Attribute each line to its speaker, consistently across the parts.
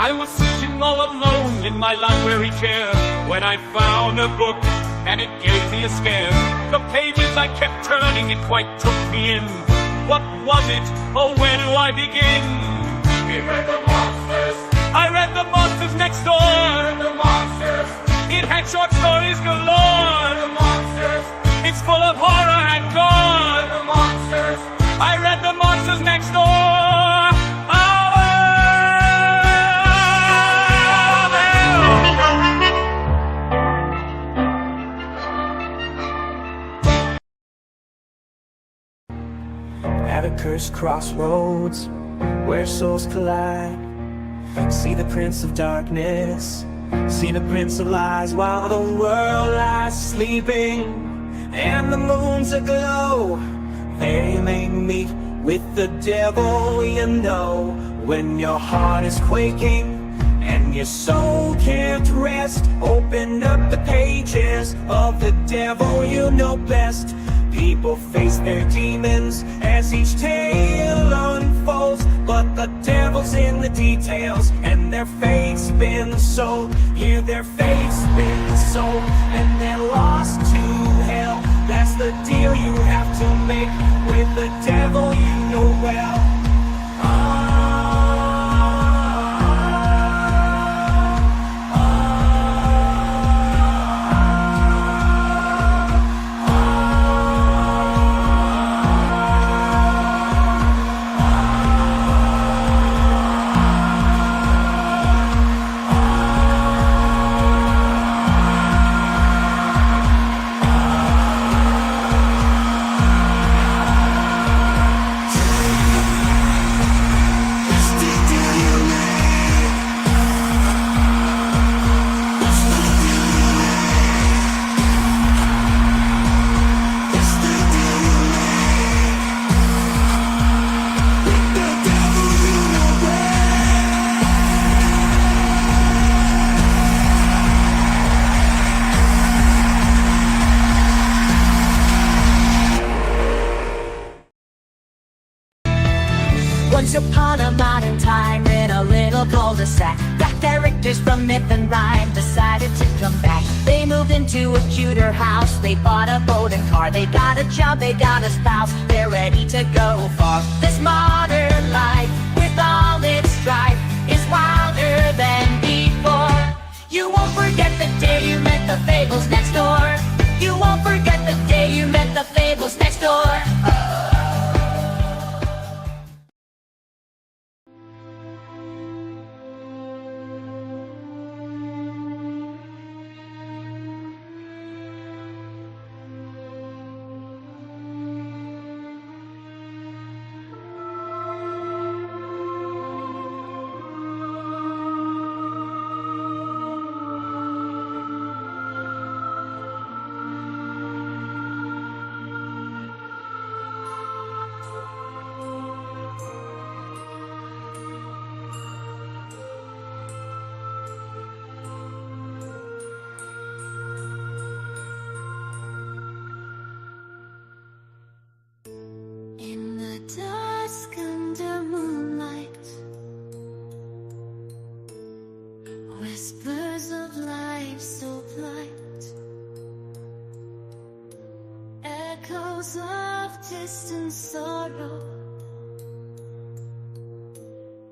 Speaker 1: I was sitting all alone in my library chair when I found a book and it gave me a scare. The pages I kept turning, it quite took me in. What was it? Oh, where do I begin? We read the monsters. I read the monsters next door. The monsters. It had short stories galore. The monsters. It's full of horror and gore. The monsters. I read the monsters next door.
Speaker 2: At a cursed crossroads where souls collide, see the Prince of Darkness, see the Prince of Lies, while the world lies sleeping and the moon's aglow. They may meet with the devil, you know. When your heart is quaking and your soul can't rest, open up the pages of the devil you know best. People face their demons as each tale unfolds, but the devil's in the details, and their fate's been sold. Yeah, their fate's been sold, and they're lost to hell. That's the deal you have to make with the devil you know well.
Speaker 3: Once upon a modern time, in a little cul-de-sac, black characters from myth and rhyme decided to come back. They moved into a cuter house, they bought a boat and car, they got a job, they got a spouse, they're ready to go far. This modern life, with all its strife, is wilder than before. You won't forget the day you met the fables next door. You won't forget the day you met the fables next door.
Speaker 4: Dusk under moonlight, whispers of life so blind, echoes of distant sorrow,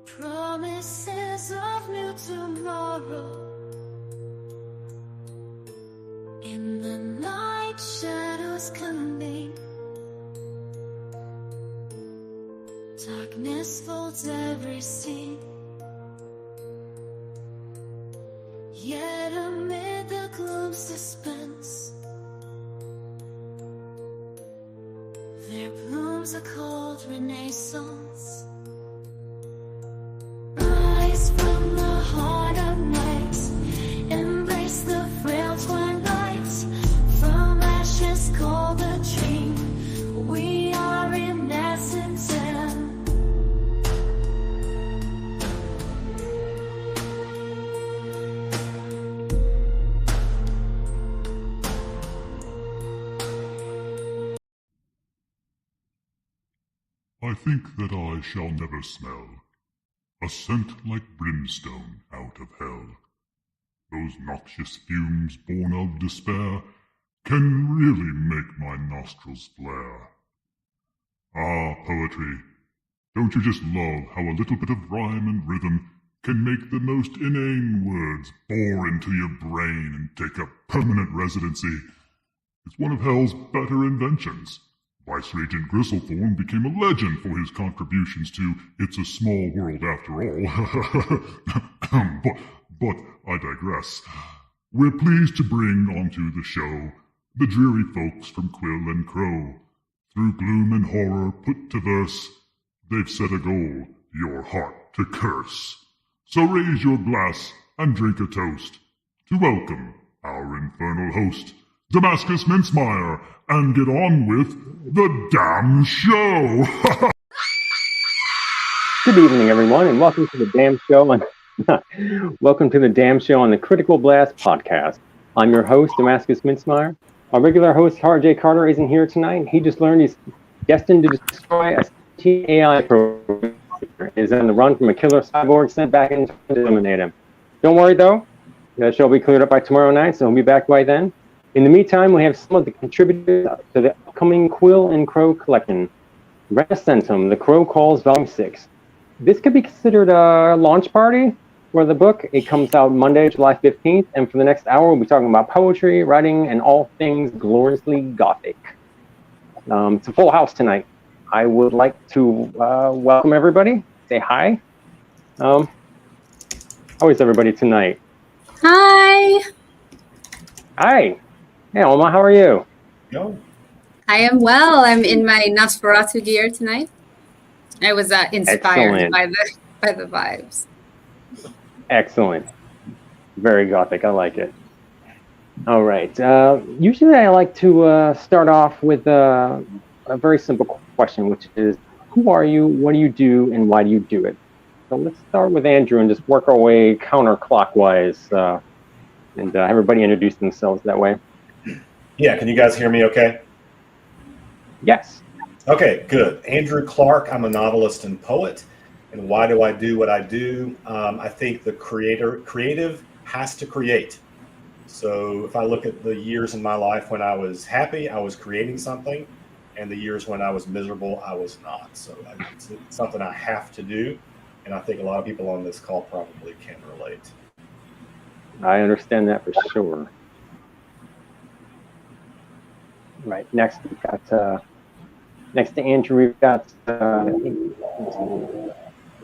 Speaker 4: promises of new tomorrow. In the night, shadows coming, darkness folds every scene. Yet amid the gloom's suspense, there blooms a cold renaissance. Rise from the heart of night, embrace the frail twilight. From ashes call the dream, we are in essence
Speaker 5: I think that I shall never smell a scent like brimstone out of hell. Those noxious fumes born of despair can really make my nostrils flare. Ah, poetry, don't you just love how a little bit of rhyme and rhythm can make the most inane words bore into your brain and take up permanent residency? It's one of hell's better inventions. Vice Regent Gristlethorn became a legend for his contributions to It's a Small World After All. but I digress. We're pleased to bring onto the show the dreary folks from Quill and Crow. Through gloom and horror put to verse, they've set a goal, your heart to curse. So raise your glass and drink a toast to welcome our infernal host, Damascus Mincemeyer, and get on with the damn show!
Speaker 6: Good evening, everyone, and welcome to the damn show on the Critical Blast podcast. I'm your host, Damascus Mincemeyer. Our regular host, R.J. Carter, isn't here tonight. He just learned he's destined to destroy a AI program. Is on the run from a killer cyborg sent back in to eliminate him. Don't worry, though. That show will be cleared up by tomorrow night, so he'll be back by then. In the meantime, we have some of the contributors to the upcoming Quill and Crow collection. Renacentum, The Crow Calls, Volume 6. This could be considered a launch party for the book. It comes out Monday, July 15th, and for the next hour, we'll be talking about poetry, writing, and all things gloriously gothic. It's a full house tonight. I would like to welcome everybody, say hi. How is everybody tonight?
Speaker 7: Hi.
Speaker 6: Hi. Hey, Alma, how are you?
Speaker 8: No.
Speaker 7: I am well. I'm in my Nosferatu gear tonight. I was inspired by the vibes.
Speaker 6: Excellent. Very gothic. I like it. All right. Usually I like to start off with a very simple question, which is, who are you, what do you do, and why do you do it? So let's start with Andrew and just work our way counterclockwise and everybody introduce themselves that way.
Speaker 8: Yeah, can you guys hear me okay?
Speaker 6: Yes.
Speaker 8: Okay, good. Andrew Clark, I'm a novelist and poet. And why do I do what I do? I think the creative has to create. So if I look at the years in my life when I was happy, I was creating something. And the years when I was miserable, I was not. So it's something I have to do. And I think a lot of people on this call probably can relate.
Speaker 6: I understand that for sure. Right, next we've got, next to Andrew, we've got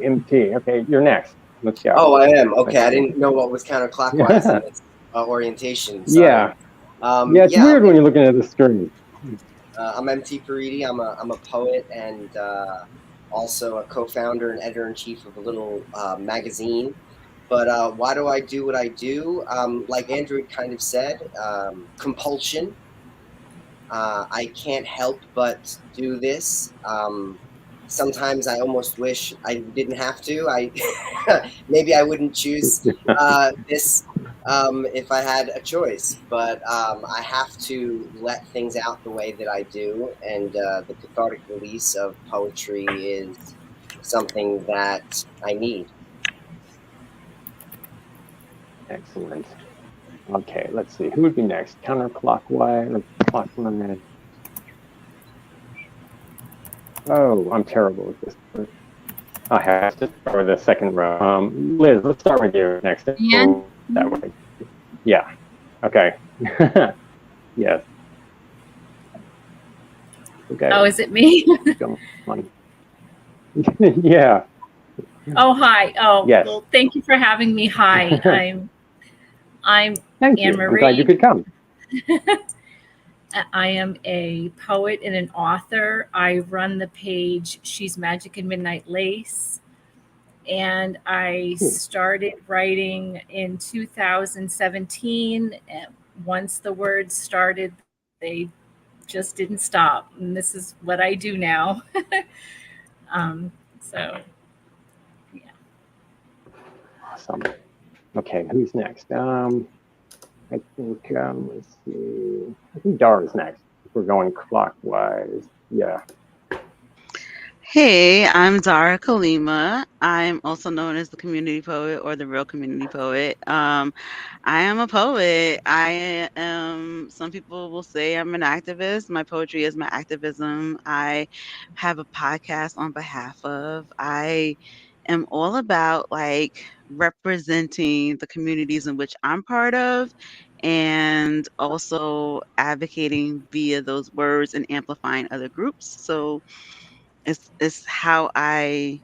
Speaker 6: MT. Okay, you're next. Let's go.
Speaker 9: Oh, I am. Okay, I didn't know what was counterclockwise in this orientation. Sorry.
Speaker 6: Yeah. It's weird when you're looking at the screen.
Speaker 9: I'm MT Paridi. I'm a poet and also a co-founder and editor-in-chief of a little magazine. But why do I do what I do? Like Andrew kind of said, compulsion. I can't help but do this. Sometimes I almost wish I didn't have to. Maybe I wouldn't choose this if I had a choice, but I have to let things out the way that I do, and the cathartic release of poetry is something that I need.
Speaker 6: Excellent. Okay, let's see. Who would be next? Counterclockwise. Clockwise. Oh, I'm terrible at this. I have to start with the second row. Liz, let's start with you next.
Speaker 7: Yeah.
Speaker 6: That way. Yeah. Okay. Yes. Okay.
Speaker 7: Oh, is it me?
Speaker 6: Come on. Yeah.
Speaker 7: Oh, hi. Oh,
Speaker 6: yes.
Speaker 7: Well, thank you for having me. Hi, I'm
Speaker 6: Thank you.
Speaker 7: Anne-Marie.
Speaker 6: I'm glad you could come.
Speaker 7: I am a poet and an author. I run the page She's Magic and Midnight Lace. And I started writing in 2017. Once the words started, they just didn't stop. And this is what I do now. So, yeah.
Speaker 6: Awesome. Okay, who's next? I think, let's see. I think Dara's next. We're going clockwise. Yeah.
Speaker 10: Hey, I'm Zara Kalima. I'm also known as the community poet or the real community poet. I am a poet. Some people will say I'm an activist. My poetry is my activism. I have a podcast on behalf of. I am all about like representing the communities in which I'm part of and also advocating via those words and amplifying other groups. So it's how I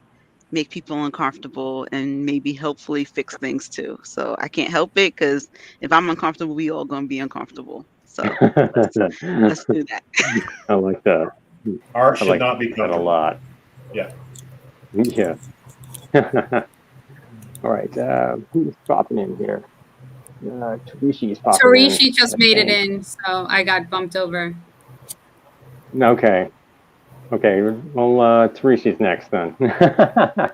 Speaker 10: make people uncomfortable and maybe hopefully fix things too. So I can't help it because if I'm uncomfortable, we all gonna be uncomfortable. So let's do that.
Speaker 6: I like that.
Speaker 8: Art
Speaker 6: I
Speaker 8: should
Speaker 6: like
Speaker 8: not be
Speaker 6: that a
Speaker 8: comfortable.
Speaker 6: lot.
Speaker 8: Yeah.
Speaker 6: Yeah. All right. Who's popping in here? Tarishi's popping in,
Speaker 11: Tarishi just
Speaker 6: I
Speaker 11: made it
Speaker 6: think.
Speaker 11: in, so I got bumped over.
Speaker 6: Okay. Okay. Well, Tarishi's next then. Hi,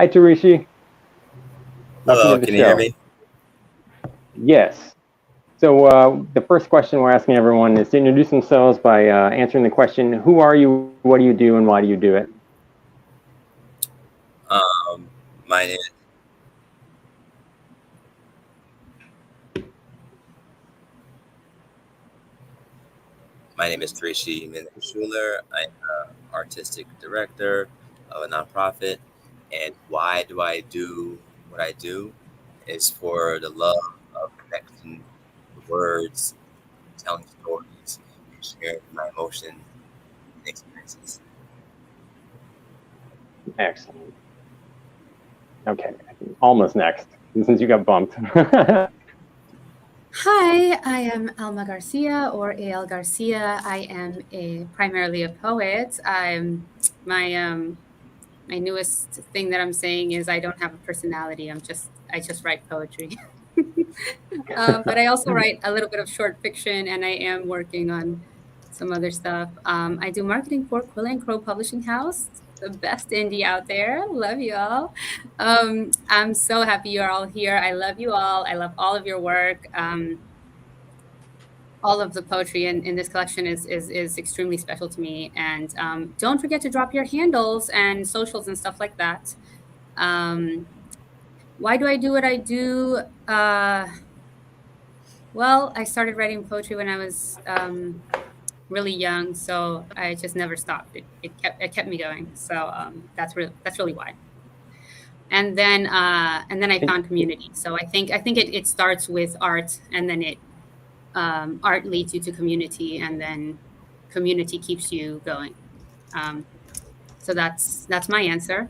Speaker 6: Tarishi. Welcome
Speaker 12: Hello,
Speaker 6: to the
Speaker 12: can you hear
Speaker 6: show.
Speaker 12: me?
Speaker 6: Yes. So the first question we're asking everyone is to introduce themselves by answering the question, who are you, what do you do, and why do you do it?
Speaker 12: My name is Trishi Schuler. I'm an artistic director of a nonprofit. And why do I do what I do? Is for the love of connection, words, telling stories, and sharing my emotions and experiences.
Speaker 6: Excellent. Okay. Almost next, since you got bumped.
Speaker 11: Hi, I am Alma Garcia or AL Garcia. I am primarily a poet. My newest thing that I'm saying is I don't have a personality. I just write poetry. But I also write a little bit of short fiction, and I am working on some other stuff. I do marketing for Quill and Crow Publishing House, the best indie out there. Love you all. I'm so happy you're all here. I love you all. I love all of your work. All of the poetry in this collection is extremely special to me. And don't forget to drop your handles and socials and stuff like that. Why do I do what I do? Well, I started writing poetry when I was really young, so I just never stopped. It kept me going. So that's really why. And then I found community. So I think it starts with art, and then art leads you to community, and then community keeps you going. So that's my answer.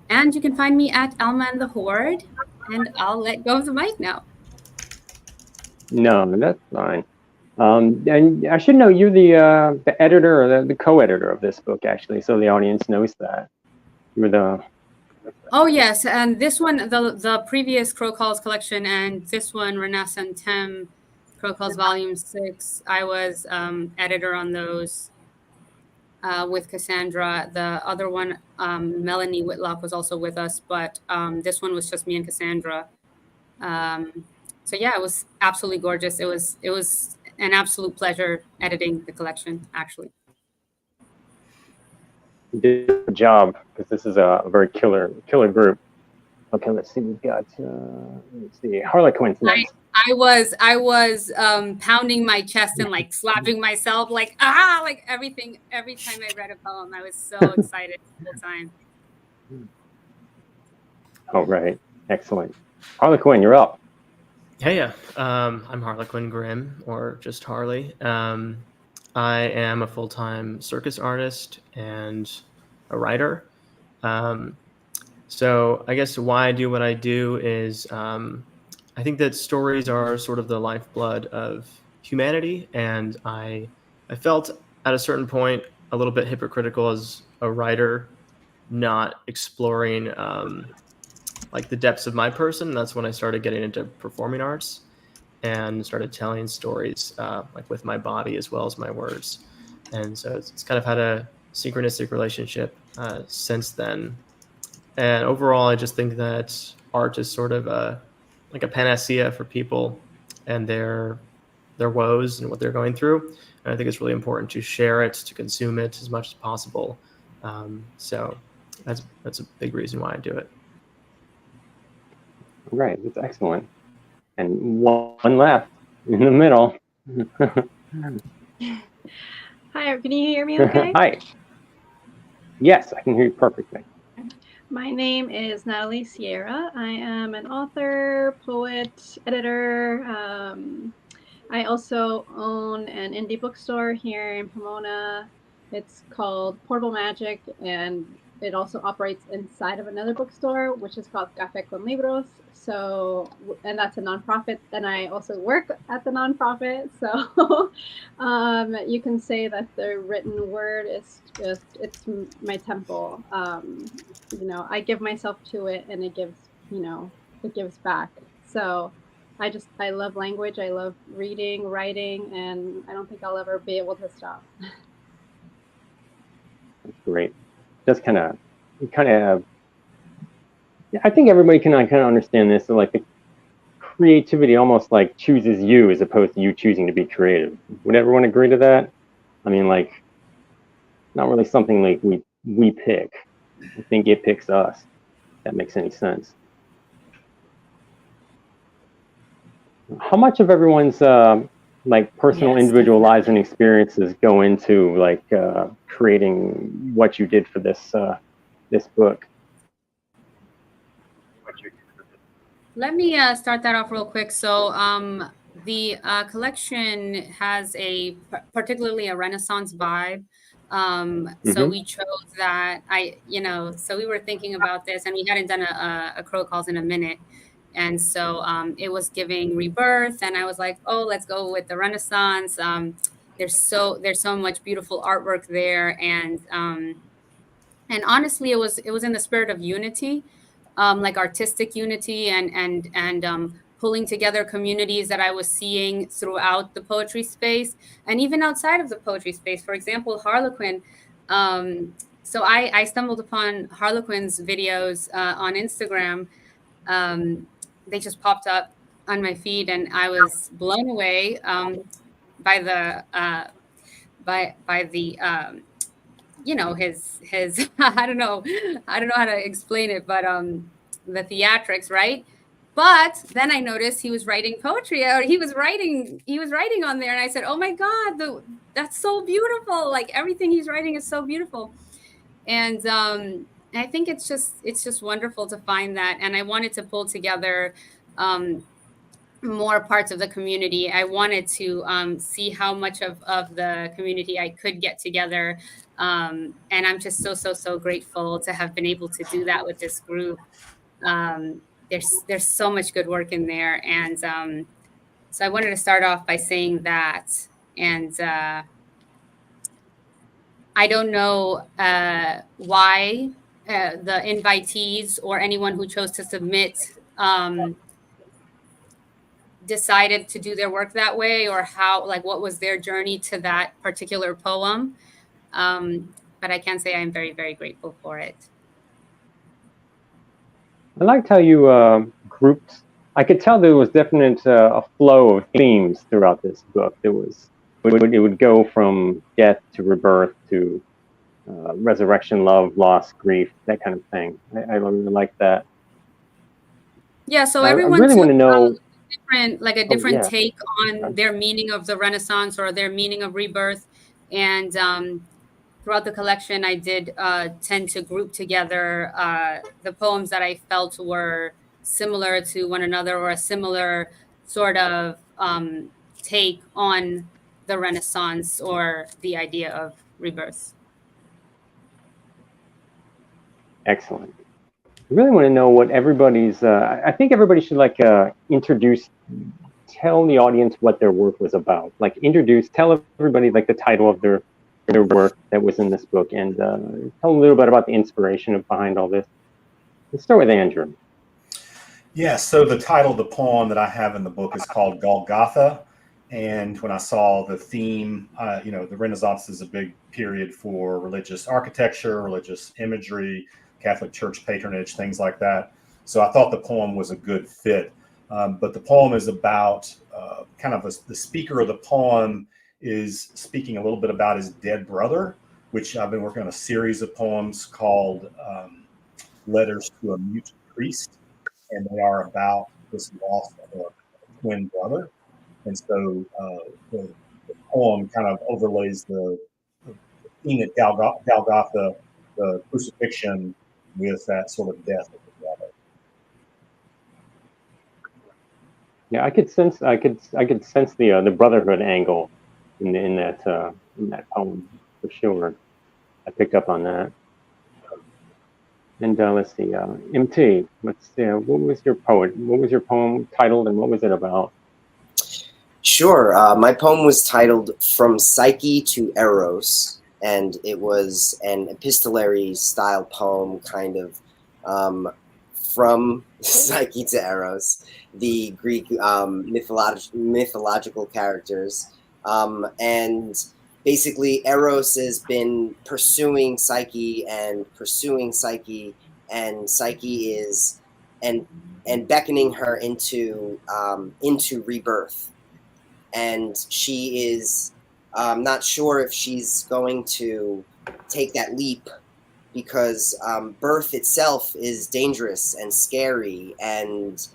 Speaker 11: And you can find me at Alma and the Horde, and I'll let go of the mic now.
Speaker 6: No, that's fine. And I should know you're the editor or the co-editor of this book, actually, so the audience knows that. You're the...
Speaker 11: Oh yes, and this one, the previous Crow Calls collection, and this one, Renaissance Tem, Crow Calls Volume 6, I was editor on those with Cassandra. The other one, Melanie Whitlock, was also with us, but this one was just me and Cassandra. So yeah, it was absolutely gorgeous. It was an absolute pleasure editing the collection, actually.
Speaker 6: You did a good job, because this is a very killer group. Okay, let's see. We've got let's see, Harlequin's next.
Speaker 11: I was pounding my chest and like slapping myself, like everything. Every time I read a poem, I was so excited the whole time.
Speaker 6: All right, excellent. Harlequin, you're up.
Speaker 13: Hey, I'm Harlequin Grimm, or just Harley. I am a full-time circus artist and a writer. So I guess why I do what I do is I think that stories are sort of the lifeblood of humanity, and I felt at a certain point a little bit hypocritical as a writer, not exploring like the depths of my person. That's when I started getting into performing arts and started telling stories like with my body as well as my words. And so it's kind of had a synchronistic relationship since then. And overall, I just think that art is sort of like a panacea for people and their their woes and what they're going through. And I think it's really important to share it, to consume it as much as possible. So that's a big reason why I do it.
Speaker 6: Right, that's excellent. And one left in the middle.
Speaker 14: Hi, can you hear me okay?
Speaker 6: Hi. Yes, I can hear you perfectly.
Speaker 14: My name is Natalie Sierra. I am an author, poet, editor. I also own an indie bookstore here in Pomona. It's called Portable Magic, and it also operates inside of another bookstore, which is called Café con Libros. So, and that's a nonprofit. And I also work at the nonprofit. So, you can say that the written word is it's my temple. You know, I give myself to it, and it gives, you know, it gives back. So, I love language. I love reading, writing, and I don't think I'll ever be able to stop.
Speaker 6: That's great. Just kind of, I think everybody can kind of understand this. So like the creativity almost like chooses you as opposed to you choosing to be creative. Would everyone agree to that? I mean, like, not really something like we pick. I think it picks us. If that makes any sense. How much of everyone's like personal, individual lives and experiences go into like creating what you did for this this book?
Speaker 11: Let me start that off real quick. So the collection has particularly a Renaissance vibe. So we chose that. So we were thinking about this, and we hadn't done a Crow Calls in a minute. And so it was giving rebirth, and I was like, oh, let's go with the Renaissance. There's so much beautiful artwork there, and honestly, it was in the spirit of unity, like artistic unity, and pulling together communities that I was seeing throughout the poetry space, and even outside of the poetry space. For example, Harlequin. So I stumbled upon Harlequin's videos on Instagram. They just popped up on my feed, and I was blown away by the you know, his I don't know how to explain it, but the theatrics, right? But then I noticed he was writing poetry, or he was writing on there, and I said, oh my God, that's so beautiful. Like everything he's writing is so beautiful. And I think it's just wonderful to find that. And I wanted to pull together more parts of the community. I wanted to see how much of the community I could get together. And I'm just so grateful to have been able to do that with this group. There's so much good work in there. And so I wanted to start off by saying that. And I don't know why the invitees or anyone who chose to submit decided to do their work that way, or how, like, what was their journey to that particular poem. But I can say I'm very, very grateful for it.
Speaker 6: I liked how you grouped. I could tell there was definite a flow of themes throughout this book. It would go from death to rebirth to resurrection, love, loss, grief, that kind of thing. I really like that.
Speaker 11: Yeah, so
Speaker 6: I
Speaker 11: everyone
Speaker 6: really want to know
Speaker 11: a different take on their meaning of the Renaissance or their meaning of rebirth. And throughout the collection, I did tend to group together the poems that I felt were similar to one another, or a similar sort of take on the Renaissance or the idea of rebirth.
Speaker 6: Excellent. I really want to know what everybody's. I think everybody should like tell the audience what their work was about. Like tell everybody like the title of their work that was in this book, and tell them a little bit about the inspiration behind all this. Let's start with Andrew.
Speaker 8: Yeah, so the title of the poem that I have in the book is called Golgotha. And when I saw the theme, the Renaissance is a big period for religious architecture, religious imagery, Catholic Church patronage, things like that. So I thought the poem was a good fit. But the poem is about the speaker of the poem is speaking a little bit about his dead brother, which I've been working on a series of poems called Letters to a Mute Priest, and they are about this loss of a twin brother. And so the poem kind of overlays the scene at Golgotha, the crucifixion, with that sort of death of the brother.
Speaker 6: Yeah, I could sense the brotherhood angle in that poem for sure. I picked up on that. And let's see, MT. What was your poem titled, and what was it about?
Speaker 9: Sure. My poem was titled "From Psyche to Eros," and it was an epistolary style poem, kind of from Psyche to Eros, the Greek mythological characters, and basically Eros has been pursuing Psyche and Psyche is and beckoning her into rebirth, and she is not sure if she's going to take that leap, because birth itself is dangerous and scary, and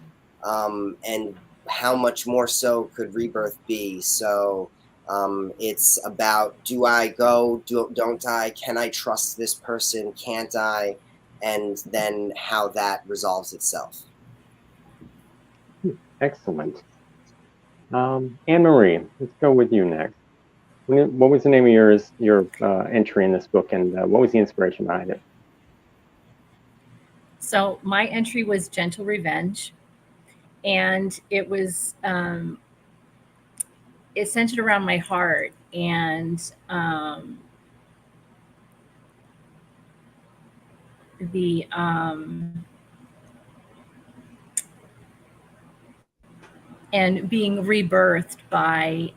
Speaker 9: how much more so could rebirth be? So it's about, do I go, don't I, can I trust this person, can't I, and then how that resolves itself.
Speaker 6: Excellent. Anne-Marie, let's go with you next. What was the name of your entry in this book, and what was the inspiration behind it?
Speaker 7: So my entry was Gentle Revenge, and it was it centered around my heart, and the and being rebirthed by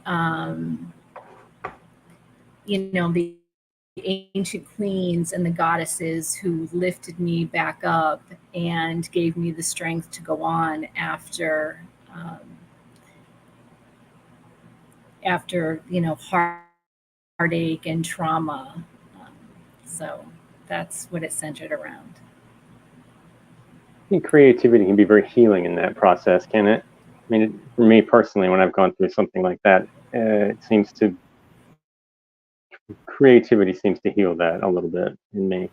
Speaker 7: the ancient queens and the goddesses who lifted me back up and gave me the strength to go on after heartache and trauma. So that's what it centered around.
Speaker 6: I think creativity can be very healing in that process, can it? I mean, for me personally, when I've gone through something like that, creativity seems to heal that a little bit in me.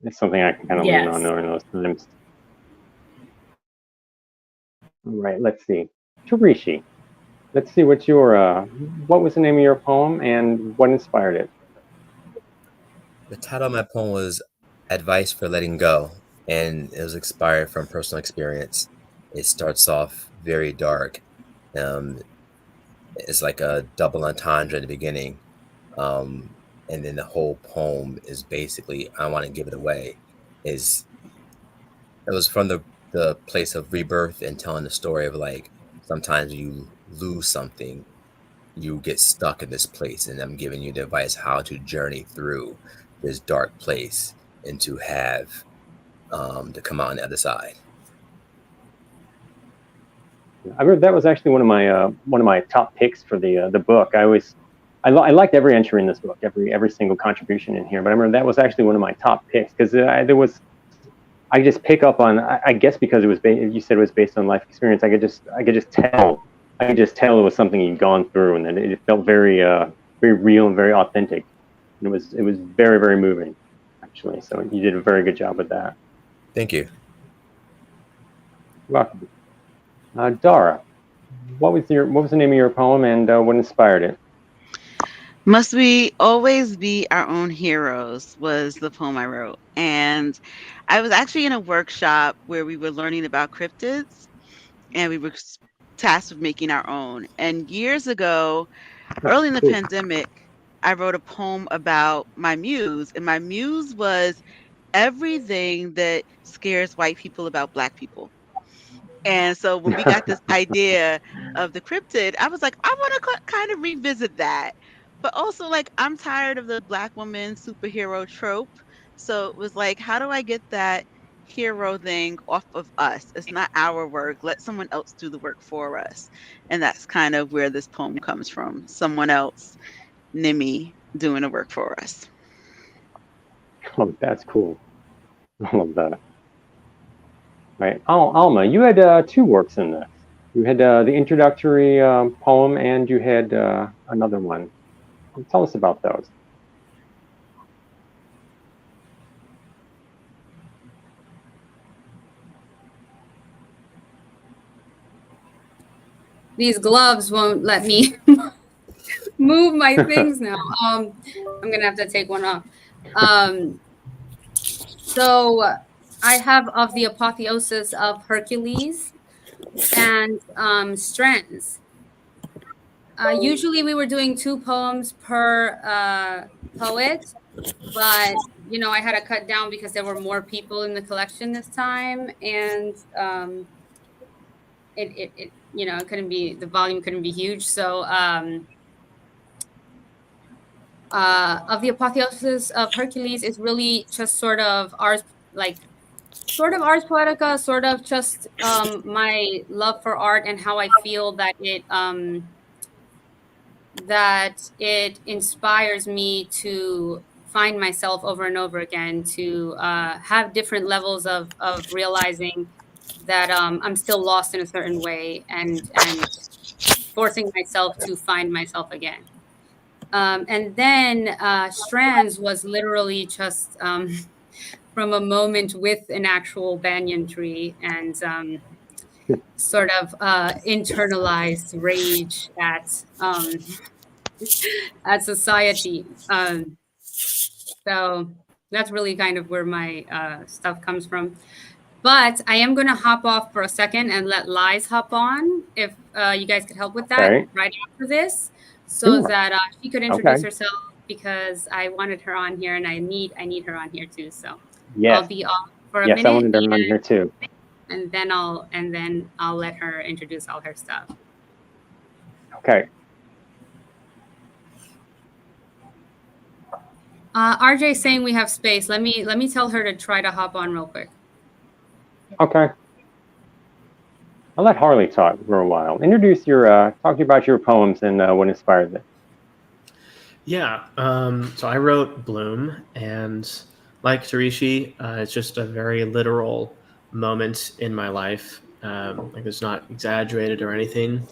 Speaker 6: It's something I can kind of lean on during those times. All right, let's see. Tarishi, let's see what was the name of your poem and what inspired it?
Speaker 12: The title of my poem was Advice for Letting Go, and it was inspired from personal experience. It starts off very dark. It's like a double entendre in the beginning. And then the whole poem is basically, I want to give it away. It was from the place of rebirth and telling the story of, like, sometimes you lose something, you get stuck in this place, and I'm giving you the advice how to journey through this dark place and to have to come out on the other side.
Speaker 6: I heard that was actually one of my top picks for the book. I liked every entry in this book, every single contribution in here. But I remember that was actually one of my top picks because I just pick up on, I guess because you said it was based on life experience. I could just tell it was something you'd gone through, and then it felt very very real and very authentic. And it was very, very moving, actually. So you did a very good job with that.
Speaker 12: Thank you.
Speaker 6: You're welcome. Dara, what was the name of your poem, and what inspired it?
Speaker 10: Must We Always Be Our Own Heroes was the poem I wrote. And I was actually in a workshop where we were learning about cryptids, and we were tasked with making our own. And years ago, early in the pandemic, I wrote a poem about my muse, and my muse was everything that scares white people about Black people. And so when we got this idea of the cryptid, I was like, I want to kind of revisit that. But also, like, I'm tired of the Black woman superhero trope. So it was like, how do I get that hero thing off of us. It's not our work. Let someone else do the work for us. And that's kind of where this poem comes from. Someone else, Nimi, doing the work for us.
Speaker 6: Oh, that's cool. I love that. Right. Oh, Alma, you had two works in this. You had the introductory poem, and you had another one. Tell us about those.
Speaker 11: These gloves won't let me move my things now. I'm gonna have to take one off. So I have Of the Apotheosis of Hercules and Strands. Usually we were doing 2 poems per poet, but you know I had to cut down because there were more people in the collection this time, and it you know it couldn't be, the volume couldn't be huge. So Of the Apotheosis of Hercules is really just sort of ars, like sort of ars poetica, sort of just my love for art and how I feel that it inspires me to find myself over and over again, to have different levels of realizing that I'm still lost in a certain way, and forcing myself to find myself again. And then Strands was literally just from a moment with an actual banyan tree, and sort of internalized rage at society. So that's really kind of where my stuff comes from. But I am going to hop off for a second and let Liz hop on, if you guys could help with that
Speaker 6: Okay.
Speaker 11: right after this, so
Speaker 6: Sure.
Speaker 11: that she could introduce
Speaker 6: Okay.
Speaker 11: herself, because I wanted her on here and I need her on here too. So
Speaker 6: Yes.
Speaker 11: I'll be off for a
Speaker 6: Yes, I
Speaker 11: minute,
Speaker 6: wanted them on here too.
Speaker 11: and then I'll let her introduce all her stuff.
Speaker 6: Okay.
Speaker 11: RJ saying we have space. Let me tell her to try to hop on real quick.
Speaker 6: Okay. I'll let Harley talk for a while. Introduce your, talk to you about your poems and what inspired them.
Speaker 13: Yeah. So I wrote Bloom, and like Tarishi, it's just a very literal moment in my life. Like it's not exaggerated or anything.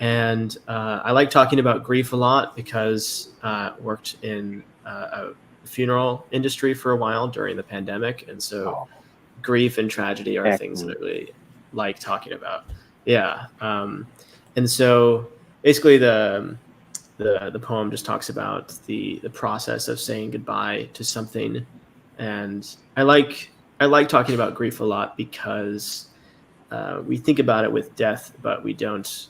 Speaker 13: And I like talking about grief a lot because I worked in a funeral industry for a while during the pandemic, and so grief and tragedy are things that I really like talking about. Yeah. And so basically the poem just talks about the process of saying goodbye to something, and I like talking about grief a lot because we think about it with death, but we don't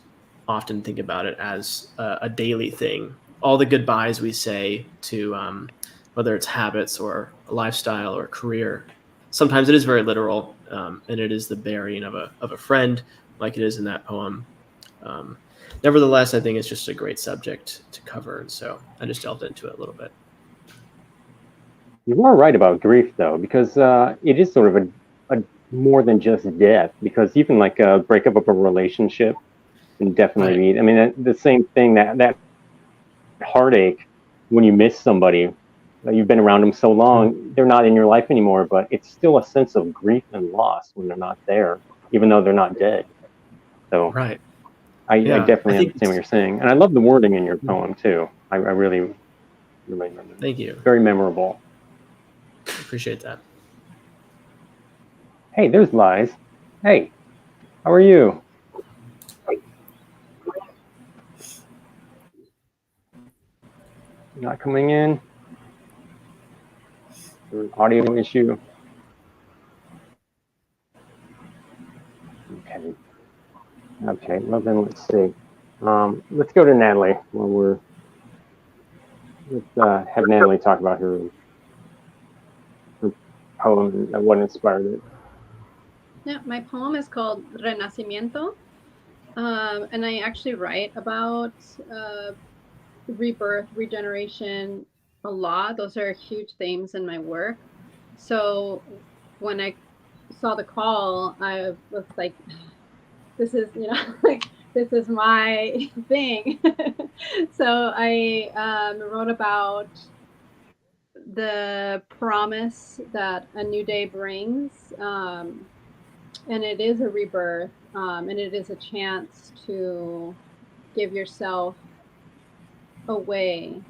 Speaker 13: often think about it as a daily thing. All the goodbyes we say to whether it's habits or a lifestyle or a career, sometimes it is very literal, and it is the burying of a friend, like it is in that poem. Nevertheless, I think it's just a great subject to cover, and so I just delved into it a little bit.
Speaker 6: You are right about grief, though, because it is sort of a more than just death. Because even like a breakup of a relationship can definitely be. I mean, the same thing, that heartache when you miss somebody, you've been around them so long, they're not in your life anymore, but it's still a sense of grief and loss when they're not there, even though they're not dead. So
Speaker 13: right.
Speaker 6: I definitely understand what you're saying, and I love the wording in your poem too. I really
Speaker 13: thank you.
Speaker 6: Very memorable.
Speaker 13: Appreciate that.
Speaker 6: Hey, there's Liz. Hey, how are you? Not coming in. There's an audio issue. Okay. Okay. Well then, let's see. Let's go to Natalie. Let's have Natalie talk about her poem and what inspired it.
Speaker 14: Yeah, my poem is called Renacimiento, and I actually write about rebirth, regeneration a lot. Those are huge themes in my work. So when I saw the call, I was like, this is, like, this is my thing. So I wrote about the promise that a new day brings. And it is a rebirth, and it is a chance to give yourself away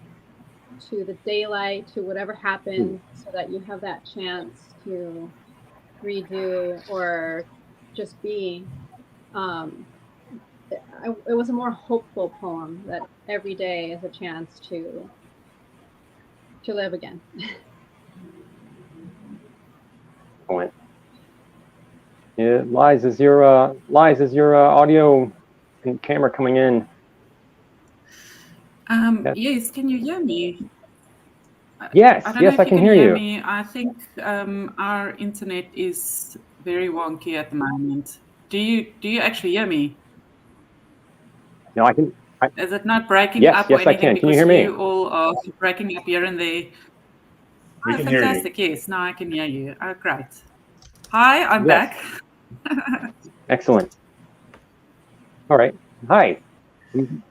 Speaker 14: to the daylight, to whatever happened, so that you have that chance to redo or just be. It was a more hopeful poem that every day is a chance to live again.
Speaker 6: Excellent. Yeah, Liz, is your audio and camera coming in?
Speaker 15: Yes, can you hear me?
Speaker 6: Yes,
Speaker 15: I don't know
Speaker 6: yes,
Speaker 15: if
Speaker 6: I
Speaker 15: you
Speaker 6: can
Speaker 15: can
Speaker 6: hear
Speaker 15: hear
Speaker 6: you.
Speaker 15: me. I think our internet is very wonky at the moment. Do you actually hear me?
Speaker 6: No, I can.
Speaker 15: Is it not breaking
Speaker 6: Yes,
Speaker 15: up or
Speaker 6: yes, I
Speaker 15: anything?
Speaker 6: can. Can you hear
Speaker 15: Because
Speaker 6: me?
Speaker 15: you all are breaking up here and there.
Speaker 8: We
Speaker 15: Oh,
Speaker 8: can hear you.
Speaker 15: fantastic. Yes, now I can hear you. Oh, great. Hi, I'm
Speaker 6: Yes.
Speaker 15: back.
Speaker 6: Excellent. All right. Hi.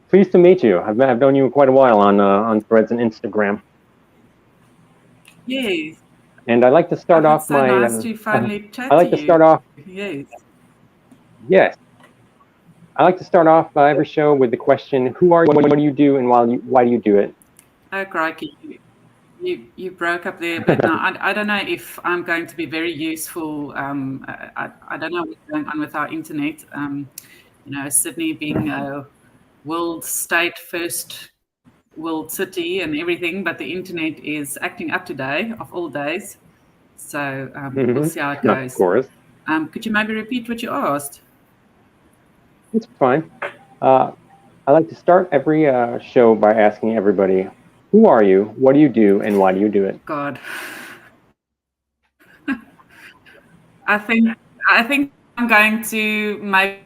Speaker 6: Pleased to meet you. I've known you quite a while on Threads and Instagram.
Speaker 15: Yes.
Speaker 6: And I like to start
Speaker 15: Oh,
Speaker 6: off
Speaker 15: it's so
Speaker 6: my.
Speaker 15: nice to finally
Speaker 6: I
Speaker 15: chat to
Speaker 6: like to
Speaker 15: you.
Speaker 6: start off.
Speaker 15: Yes.
Speaker 6: Yes. I like to start off every show with the question: Who are you? What do you do? And why do you do it?
Speaker 15: Oh, crikey. You broke up there a bit. Now, I don't know if I'm going to be very useful. I don't know what's going on with our internet. Sydney being a world state first world city and everything, but the internet is acting up today, of all days. So we'll see how it
Speaker 6: Of
Speaker 15: goes.
Speaker 6: course.
Speaker 15: Could you maybe repeat what you asked?
Speaker 6: It's fine. I like to start every show by asking everybody, who are you, what do you do, and why do you do it?
Speaker 15: God. I think I'm going to maybe,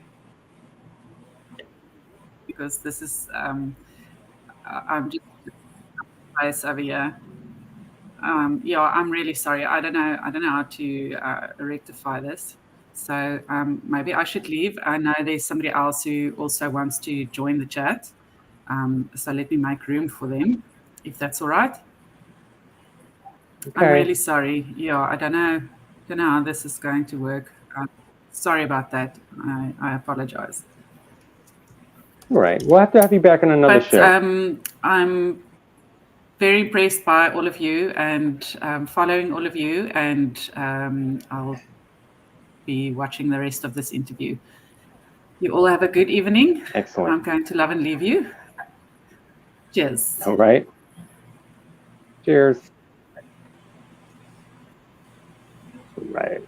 Speaker 15: because this is I'm just place over here. Yeah, I'm really sorry. I don't know how to rectify this. So maybe I should leave. I know there's somebody else who also wants to join the chat. So let me make room for them, if that's all right.
Speaker 6: Okay.
Speaker 15: I'm really sorry. Yeah, I don't know how this is going to work. Sorry about that. I apologize.
Speaker 6: All right. We'll have to have you back on another show.
Speaker 15: I'm very impressed by all of you and following all of you, and I'll be watching the rest of this interview. You all have a good evening.
Speaker 6: Excellent.
Speaker 15: I'm going to love and leave you. Cheers.
Speaker 6: All right. Cheers. Right.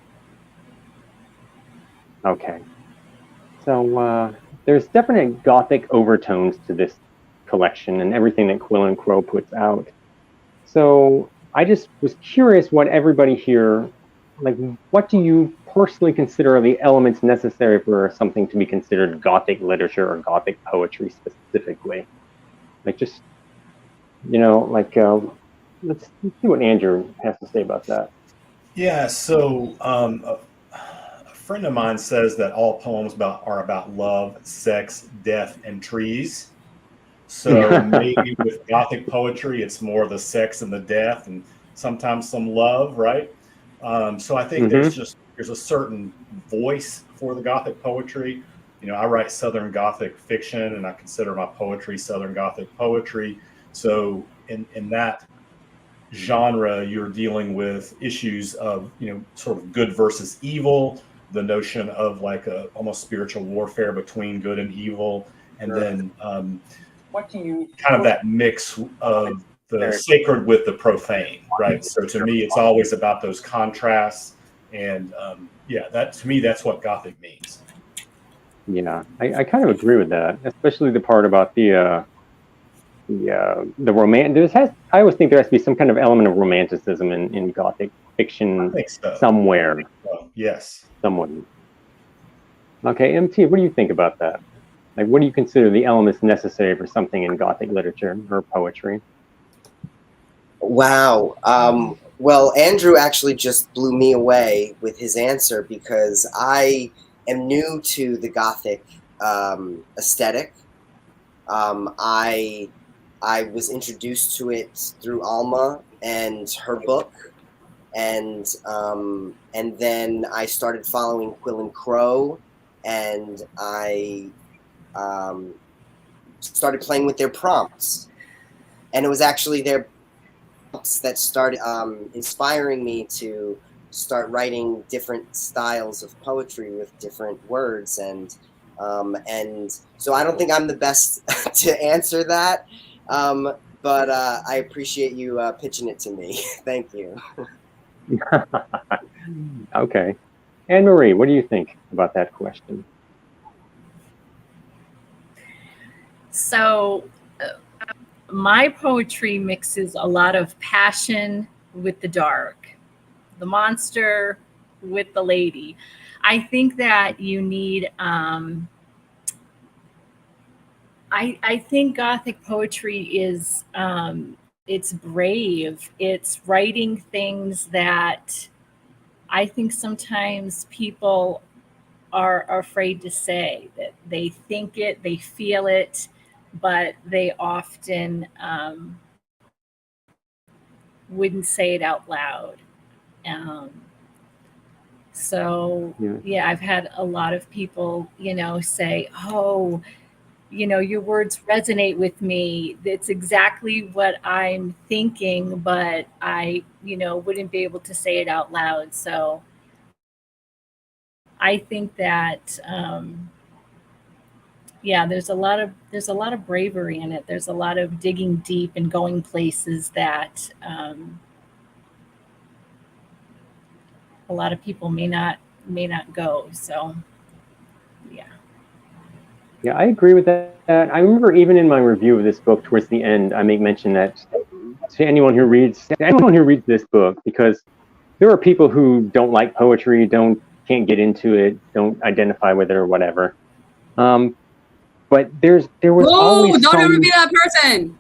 Speaker 6: Okay. So there's definite gothic overtones to this collection and everything that Quill and Crow puts out. So I just was curious what everybody here, like, what do you personally consider are the elements necessary for something to be considered gothic literature or gothic poetry specifically? Like, just, let's see what Andrew has to say about that.
Speaker 8: Yeah, so a friend of mine says that all poems are about love, sex, death, and trees. So maybe with Gothic poetry, it's more the sex and the death, and sometimes some love, right? So I think there's a certain voice for the Gothic poetry. I write Southern Gothic fiction, and I consider my poetry Southern Gothic poetry. So in that genre, you're dealing with issues of sort of good versus evil, the notion of like a almost spiritual warfare between good and evil, and then
Speaker 6: what do you
Speaker 8: kind of that mix of the sacred with the profane, right? So to me, it's always about those contrasts, and that to me, that's what Gothic means.
Speaker 6: Yeah, I kind of agree with that, especially the part about the romance. I always think there has to be some kind of element of romanticism in Gothic fiction.
Speaker 8: I think so.
Speaker 6: Somewhere.
Speaker 8: Yes.
Speaker 6: Somewhat. Okay, MT, what do you think about that? Like, what do you consider the elements necessary for something in Gothic literature or poetry?
Speaker 9: Wow. Well, Andrew actually just blew me away with his answer because I am new to the Gothic aesthetic. I was introduced to it through Alma and her book, and then I started following Quill and Crow, and I started playing with their prompts, and it was actually their prompts that started inspiring me to start writing different styles of poetry with different words, and so I don't think I'm the best to answer that, but I appreciate you pitching it to me. Thank you.
Speaker 6: Okay. Anne Marie, what do you think about that question?
Speaker 7: So, my poetry mixes a lot of passion with the dark, the monster with the lady. I think that you need, I think Gothic poetry is, it's brave. It's writing things that I think sometimes people are afraid to say, that they think it, they feel it, but they often wouldn't say it out loud. Um, so
Speaker 6: Yeah.
Speaker 7: yeah, I've had a lot of people, say, "Oh, your words resonate with me. It's exactly what I'm thinking, but I, wouldn't be able to say it out loud." So I think that yeah, there's a lot of bravery in it. There's a lot of digging deep and going places that a lot of people may not go. So yeah.
Speaker 6: Yeah, I agree with that. I remember even in my review of this book, towards the end, I make mention that to anyone who reads this book, because there are people who don't like poetry, can't get into it, don't identify with it or whatever. But there was
Speaker 11: Whoa,
Speaker 6: always
Speaker 11: don't ever
Speaker 6: some.
Speaker 11: be that person.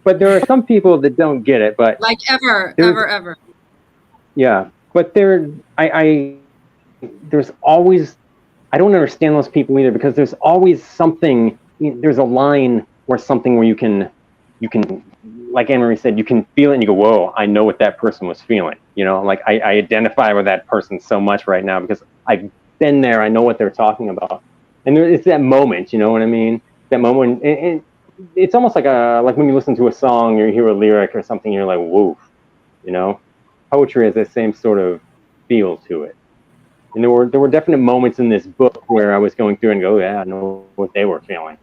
Speaker 6: But there are some people that don't get it. But
Speaker 11: Like ever,
Speaker 6: there's
Speaker 11: ever, ever.
Speaker 6: yeah. But there's always, I don't understand those people either, because there's always something. There's a line or something where you can, like Anne Marie said, you can feel it and you go, "Whoa, I know what that person was feeling." Like I identify with that person so much right now because I've been there. I know what they're talking about, and it's that moment. You know what I mean? That moment, and it's almost like when you listen to a song or you hear a lyric or something, you're like, "Whoa," you know. Poetry has that same sort of feel to it. And there were definite moments in this book where I was going through and go, "Yeah, I know what they were feeling."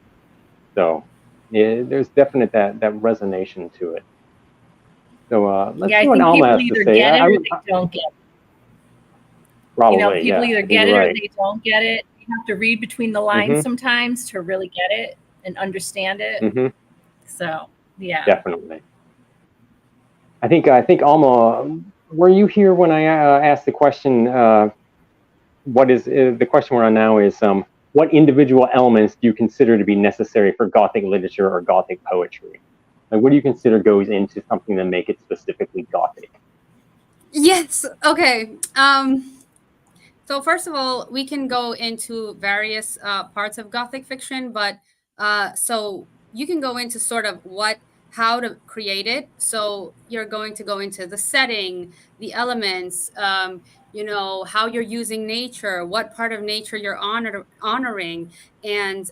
Speaker 6: So yeah, there's definite that resonation to it. So let's
Speaker 7: Yeah,
Speaker 6: see
Speaker 7: I
Speaker 6: what
Speaker 7: think
Speaker 6: Alma
Speaker 7: people
Speaker 6: has to
Speaker 7: either
Speaker 6: say.
Speaker 7: get it or they don't get it.
Speaker 6: Probably,
Speaker 7: People
Speaker 6: yeah.
Speaker 7: either
Speaker 6: I think
Speaker 7: get
Speaker 6: you're
Speaker 7: it or
Speaker 6: right.
Speaker 7: they don't get it. You have to read between the lines
Speaker 6: Mm-hmm.
Speaker 7: sometimes to really get it and understand it.
Speaker 6: Mm-hmm.
Speaker 7: So, yeah.
Speaker 6: Definitely. I think Alma, were you here when I asked the question? What is the question we're on now? Is what individual elements do you consider to be necessary for Gothic literature or Gothic poetry? Like, what do you consider goes into something that make it specifically Gothic?
Speaker 11: Yes. Okay. So first of all, we can go into various parts of Gothic fiction, but so you can go into sort of how to create it. So you're going to go into the setting, the elements, how you're using nature, what part of nature you're honoring, and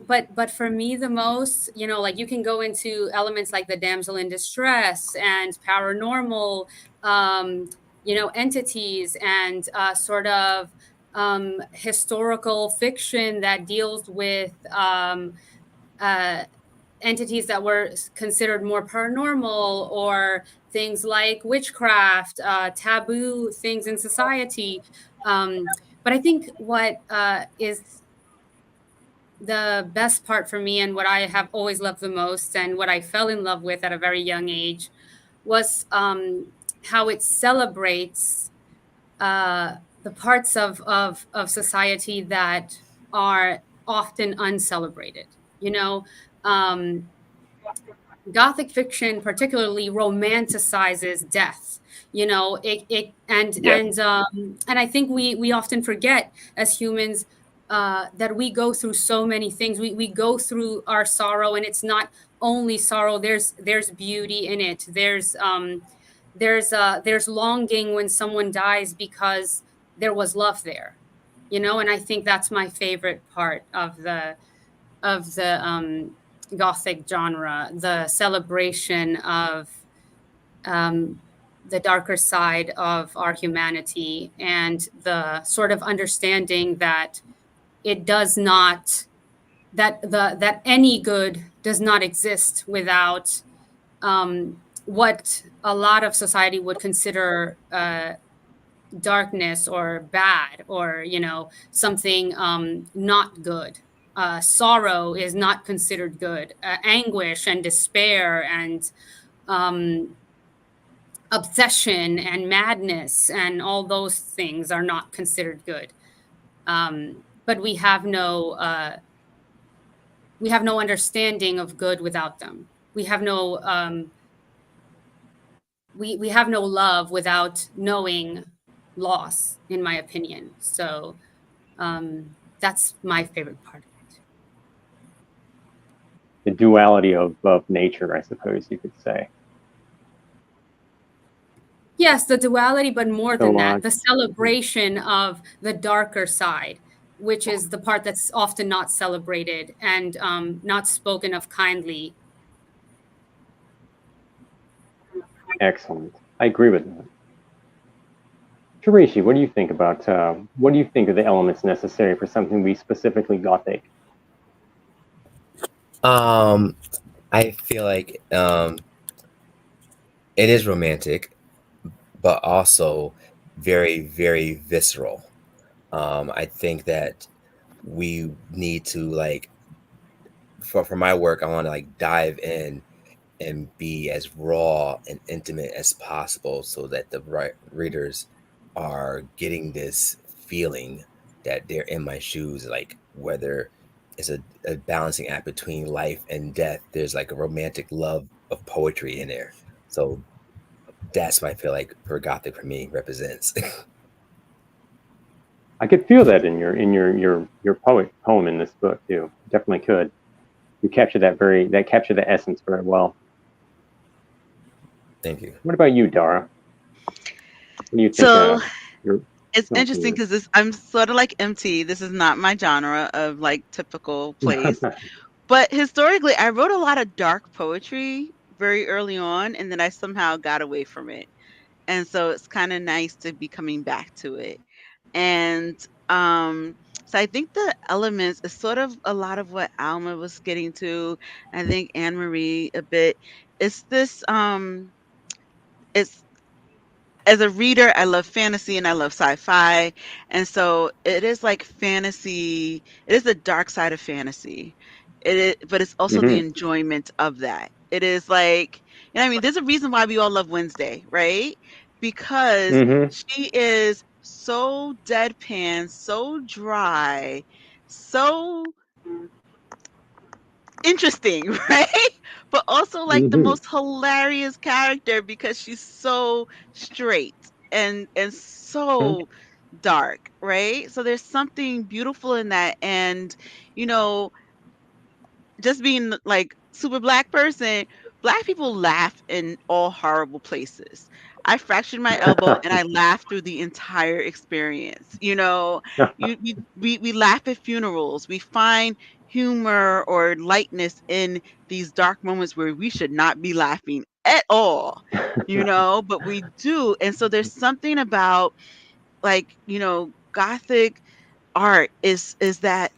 Speaker 11: but for me the most, like you can go into elements like the damsel in distress and paranormal, entities, and sort of historical fiction that deals with uh, entities that were considered more paranormal, or things like witchcraft, taboo things in society. But I think what is the best part for me, and what I have always loved the most, and what I fell in love with at a very young age, was how it celebrates the parts of society that are often uncelebrated. um, Gothic fiction particularly romanticizes death. You know, it
Speaker 6: Yes.
Speaker 11: and I think we often forget as humans that we go through so many things. We go through our sorrow, and it's not only sorrow. There's beauty in it. There's longing when someone dies because there was love there. You know, and I think that's my favorite part of the Gothic genre, the celebration of um, the darker side of our humanity, and the sort of understanding that it does not that any good does not exist without what a lot of society would consider darkness or bad, or something not good. Sorrow is not considered good. Anguish and despair and um, obsession and madness and all those things are not considered good. But we have no understanding of good without them. We have no love without knowing loss, in my opinion. So that's my favorite part of it.
Speaker 6: The duality of nature, I suppose you could say.
Speaker 11: Yes, the duality, but more than
Speaker 6: So,
Speaker 11: that, the celebration of the darker side, which is the part that's often not celebrated and not spoken of kindly.
Speaker 6: excellent. I agree with that. Tarishi, what do you think about what do you think are the elements necessary for something to be specifically Gothic?
Speaker 12: Um, I feel like it is romantic, but also very, very visceral. I think that we need to like for my work, I want to like dive in and be as raw and intimate as possible so that the readers are getting this feeling that they're in my shoes, like whether it's a balancing act between life and death. There's like a romantic love of poetry in there. So that's what I feel like for Gothic for me represents.
Speaker 6: I could feel that in your poem in this book too. Definitely could. You capture that capture the essence very well.
Speaker 12: Thank you.
Speaker 6: What about you, Dara? What do you think?
Speaker 10: So
Speaker 6: Your
Speaker 10: it's
Speaker 6: oh,
Speaker 10: interesting because I'm sort of like MT. This is not my genre of like typical plays. But historically, I wrote a lot of dark poetry very early on, and then I somehow got away from it. And so it's kind of nice to be coming back to it. And um, so I think the elements is sort of a lot of what Alma was getting to. I think Anne Marie a bit. It's this it's as a reader, I love fantasy and I love sci-fi. And so it is like fantasy, it is the dark side of fantasy. It is, but it's also the
Speaker 6: mm-hmm.
Speaker 10: enjoyment of that. It is like, and I mean, there's a reason why we all love Wednesday, right? Because
Speaker 6: Mm-hmm.
Speaker 10: she is so deadpan, so dry, so interesting, right? But also like the
Speaker 6: Mm-hmm.
Speaker 10: most hilarious character because she's so straight and so dark, right? So there's something beautiful in that. And you know, just being like super black person, black people laugh in all horrible places. I fractured my elbow and I laughed through the entire experience. You know, we laugh at funerals. We find humor or lightness in these dark moments where we should not be laughing at all, you know, but we do. And so there's something about like, you know, gothic art is that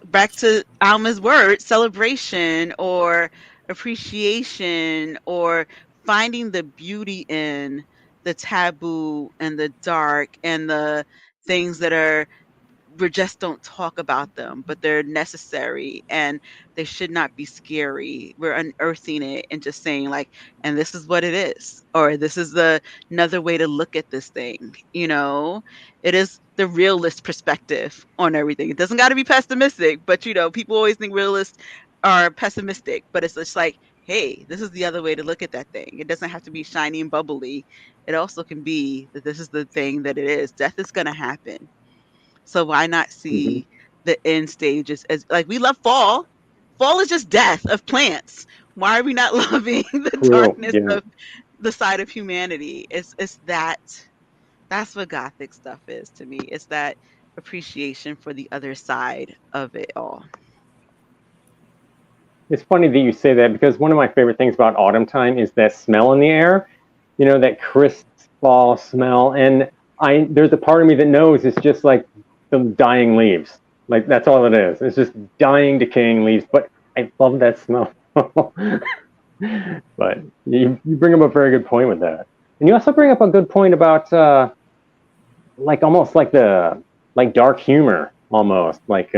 Speaker 10: back to Alma's word, celebration or appreciation or finding the beauty in the taboo and the dark and the things that are we just don't talk about them, but they're necessary and they should not be scary. We're unearthing it and just saying like, and this is what it is, or this is another way to look at this thing. You know, it is the realist perspective on everything. It doesn't got to be pessimistic, but you know, people always think realist are pessimistic, but it's just like, hey, this is the other way to look at that thing. It doesn't have to be shiny and bubbly. It also can be that this is the thing that it is. Death is going to happen. So why not
Speaker 6: Mhm.
Speaker 10: see the end stages as like we love fall? Fall is just death of plants. Why are we not loving the
Speaker 6: True.
Speaker 10: darkness
Speaker 6: Yeah.
Speaker 10: of the side of humanity? It's that's what Gothic stuff is to me. It's that appreciation for the other side of it all.
Speaker 6: It's funny that you say that because one of my favorite things about autumn time is that smell in the air, that crisp fall smell. And there's a part of me that knows it's just like the dying leaves. Like that's all it is. It's just dying, decaying leaves. But I love that smell. But you bring up a very good point with that. And you also bring up a good point about like almost like dark humor almost like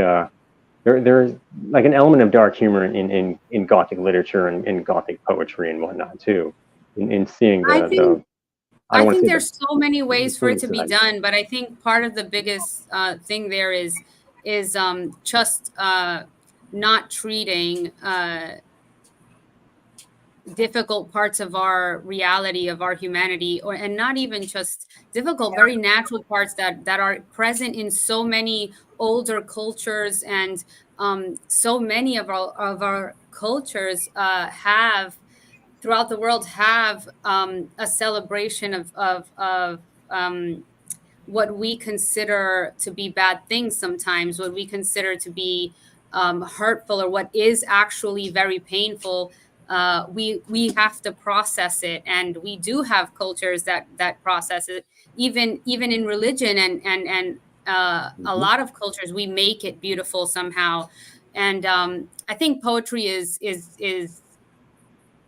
Speaker 6: there's like an element of dark humor in Gothic literature and in Gothic poetry and whatnot too. In seeing
Speaker 11: I
Speaker 6: the
Speaker 11: think
Speaker 6: I don't
Speaker 11: I
Speaker 6: want to
Speaker 11: think
Speaker 6: say the
Speaker 11: there's so many ways for it
Speaker 6: human
Speaker 11: to be
Speaker 6: side.
Speaker 11: done, but I think part of the biggest thing there is just not treating difficult parts of our reality, of our humanity, or and not even just difficult, very natural parts that are present in so many older cultures, and so many of our cultures have throughout the world have a celebration of what we consider to be bad things sometimes, what we consider to be hurtful, or what is actually very painful. We have to process it, and we do have cultures that process it. Even in religion and a
Speaker 6: Mhm.
Speaker 11: lot of cultures, we make it beautiful somehow. And I think poetry is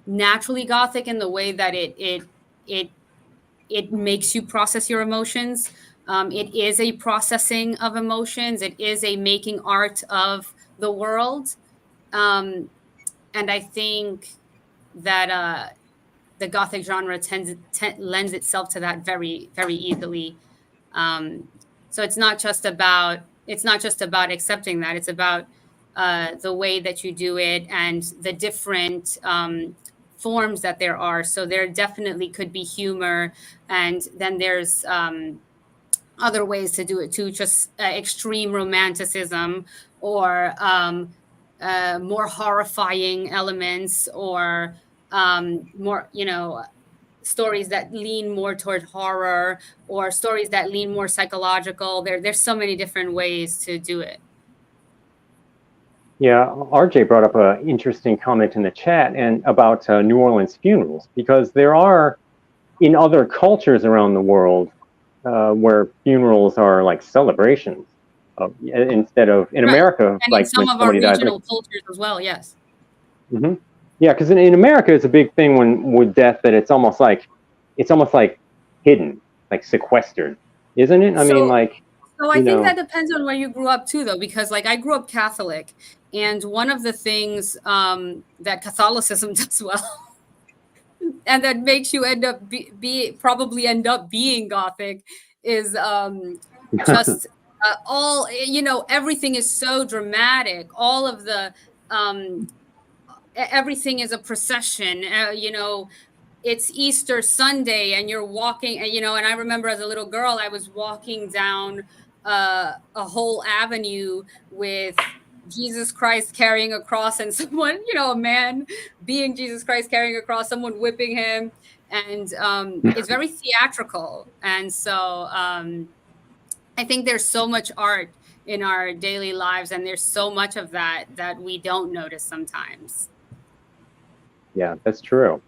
Speaker 11: naturally Gothic in the way that it it makes you process your emotions. It is a processing of emotions. It is a making art of the world. Um, and I think that the Gothic genre lends itself to that very, very easily. Um, so it's not just about accepting that. It's about the way that you do it and the different forms that there are. So there definitely could be humor, and then there's other ways to do it too, just extreme romanticism, or more horrifying elements, or more, stories that lean more toward horror, or stories that lean more psychological. There's so many different ways to do it.
Speaker 6: Yeah, RJ brought up an interesting comment in the chat and about New Orleans funerals because there are in other cultures around the world where funerals are like celebrations instead of in
Speaker 11: Right.
Speaker 6: America
Speaker 11: And in
Speaker 6: like when
Speaker 11: some of our
Speaker 6: somebody dies. Like,
Speaker 11: regional cultures as well, yes.
Speaker 6: hmm yeah, because in America it's a big thing when with death that it's almost like hidden, like sequestered, isn't it? I mean,
Speaker 11: So
Speaker 6: like
Speaker 11: So I
Speaker 6: you
Speaker 11: think
Speaker 6: know,
Speaker 11: that depends on where you grew up too, though, because like I grew up Catholic, and one of the things that Catholicism does well, and that makes you end up probably end up being Gothic, is just all everything is so dramatic. All of the um, everything is a procession. It's Easter Sunday and you're walking, and I remember as a little girl, I was walking down a whole avenue with Jesus Christ carrying a cross, and someone, a man being Jesus Christ carrying a cross, someone whipping him. And it's very theatrical. And so I think there's so much art in our daily lives, and there's so much of that we don't notice sometimes.
Speaker 6: yeah, that's true.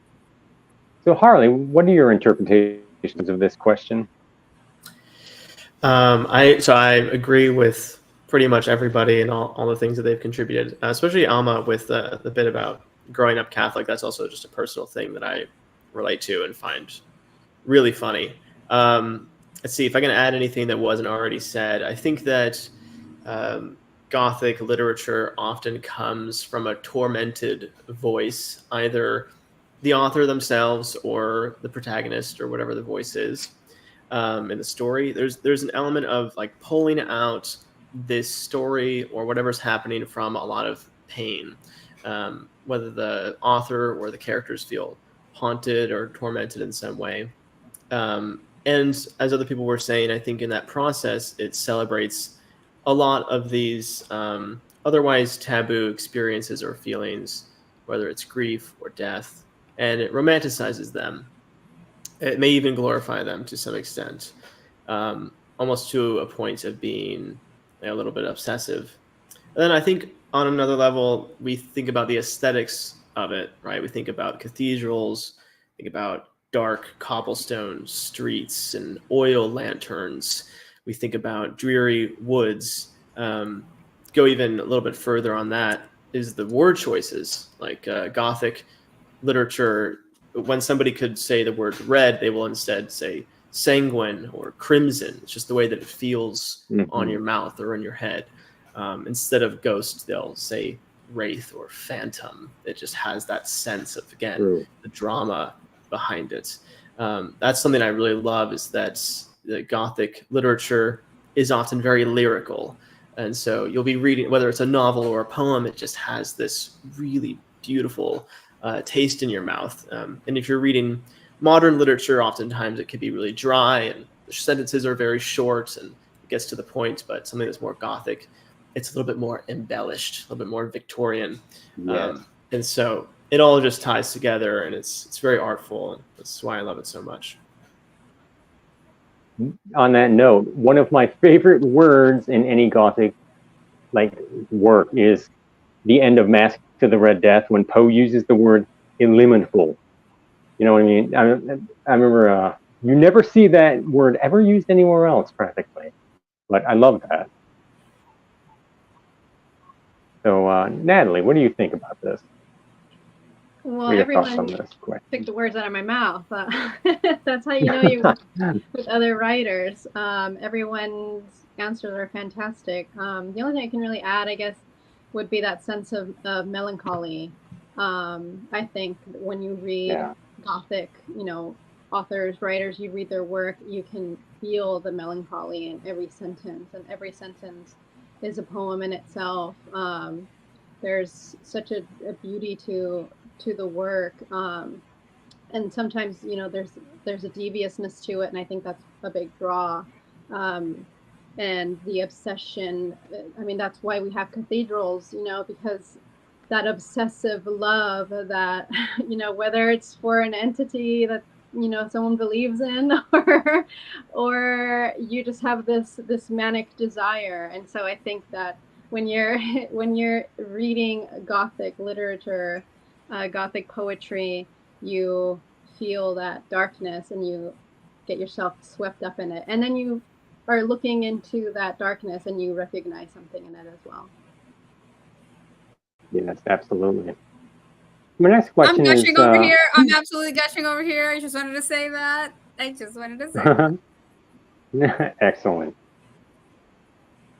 Speaker 6: So Harley, what are your interpretations of this question?
Speaker 13: I agree with pretty much everybody and all the things that they've contributed, especially Alma with the bit about growing up Catholic. That's also just a personal thing that I relate to and find really funny. Let's see if I can add anything that wasn't already said. I think that Gothic literature often comes from a tormented voice, either the author themselves or the protagonist or whatever the voice is in the story. There's an element of like pulling out this story or whatever's happening from a lot of pain. whether the author or the characters feel haunted or tormented in some way. And as other people were saying, I think in that process, it celebrates a lot of these otherwise taboo experiences or feelings, whether it's grief or death, and it romanticizes them. It may even glorify them to some extent, almost to a point of being a little bit obsessive. And then I think on another level, we think about the aesthetics of it, right? We think about cathedrals, think about dark cobblestone streets and oil lanterns. We think about dreary woods. Go even a little bit further on that is the word choices, like Gothic literature. When somebody could say the word red, they will instead say sanguine or crimson. It's just the way that it feels on your mouth or in your head. Instead of ghost, they'll say wraith or phantom. It just has that sense of, again, the drama behind it. That's something I really love, is that the Gothic literature is often very lyrical. And so you'll be reading, whether it's a novel or a poem, it just has this really beautiful taste in your mouth. And if you're reading modern literature, oftentimes it can be really dry and the sentences are very short and it gets to the point, but something that's more Gothic, it's a little bit more embellished, a little bit more Victorian.
Speaker 6: Yes.
Speaker 13: And so it all just ties together, and it's very artful, and that's why I love it so much.
Speaker 6: On that note, one of my favorite words in any Gothic work is the end of Mask to the Red Death, when Poe uses the word illimitable. You know what I mean? I remember you never see that word ever used anywhere else practically, but I love that. So, Natalie, what do you think about this?
Speaker 14: Well,
Speaker 6: What are your thoughts
Speaker 14: everyone
Speaker 6: on this question?
Speaker 14: took the words out of my mouth. That's how you know you work with other writers. Everyone's answers are fantastic. The only thing I can really add, I guess, would be that sense of melancholy. I think when you read Gothic, authors, writers, you read their work, you can feel the melancholy in every sentence, and every sentence is a poem in itself. There's such a beauty to the work, and sometimes there's a deviousness to it, and I think that's a big draw. And the obsession, I mean, that's why we have cathedrals, because that obsessive love that, whether it's for an entity that, someone believes in, or you just have this manic desire. And so I think that when you're reading Gothic literature, Gothic poetry, you feel that darkness and you get yourself swept up in it. And then you are looking into that darkness and you recognize something in it as well.
Speaker 6: Yes, absolutely. My next question
Speaker 11: I'm
Speaker 6: is...
Speaker 11: gushing over here. I'm absolutely gushing over here. I just wanted to say that.
Speaker 6: Excellent.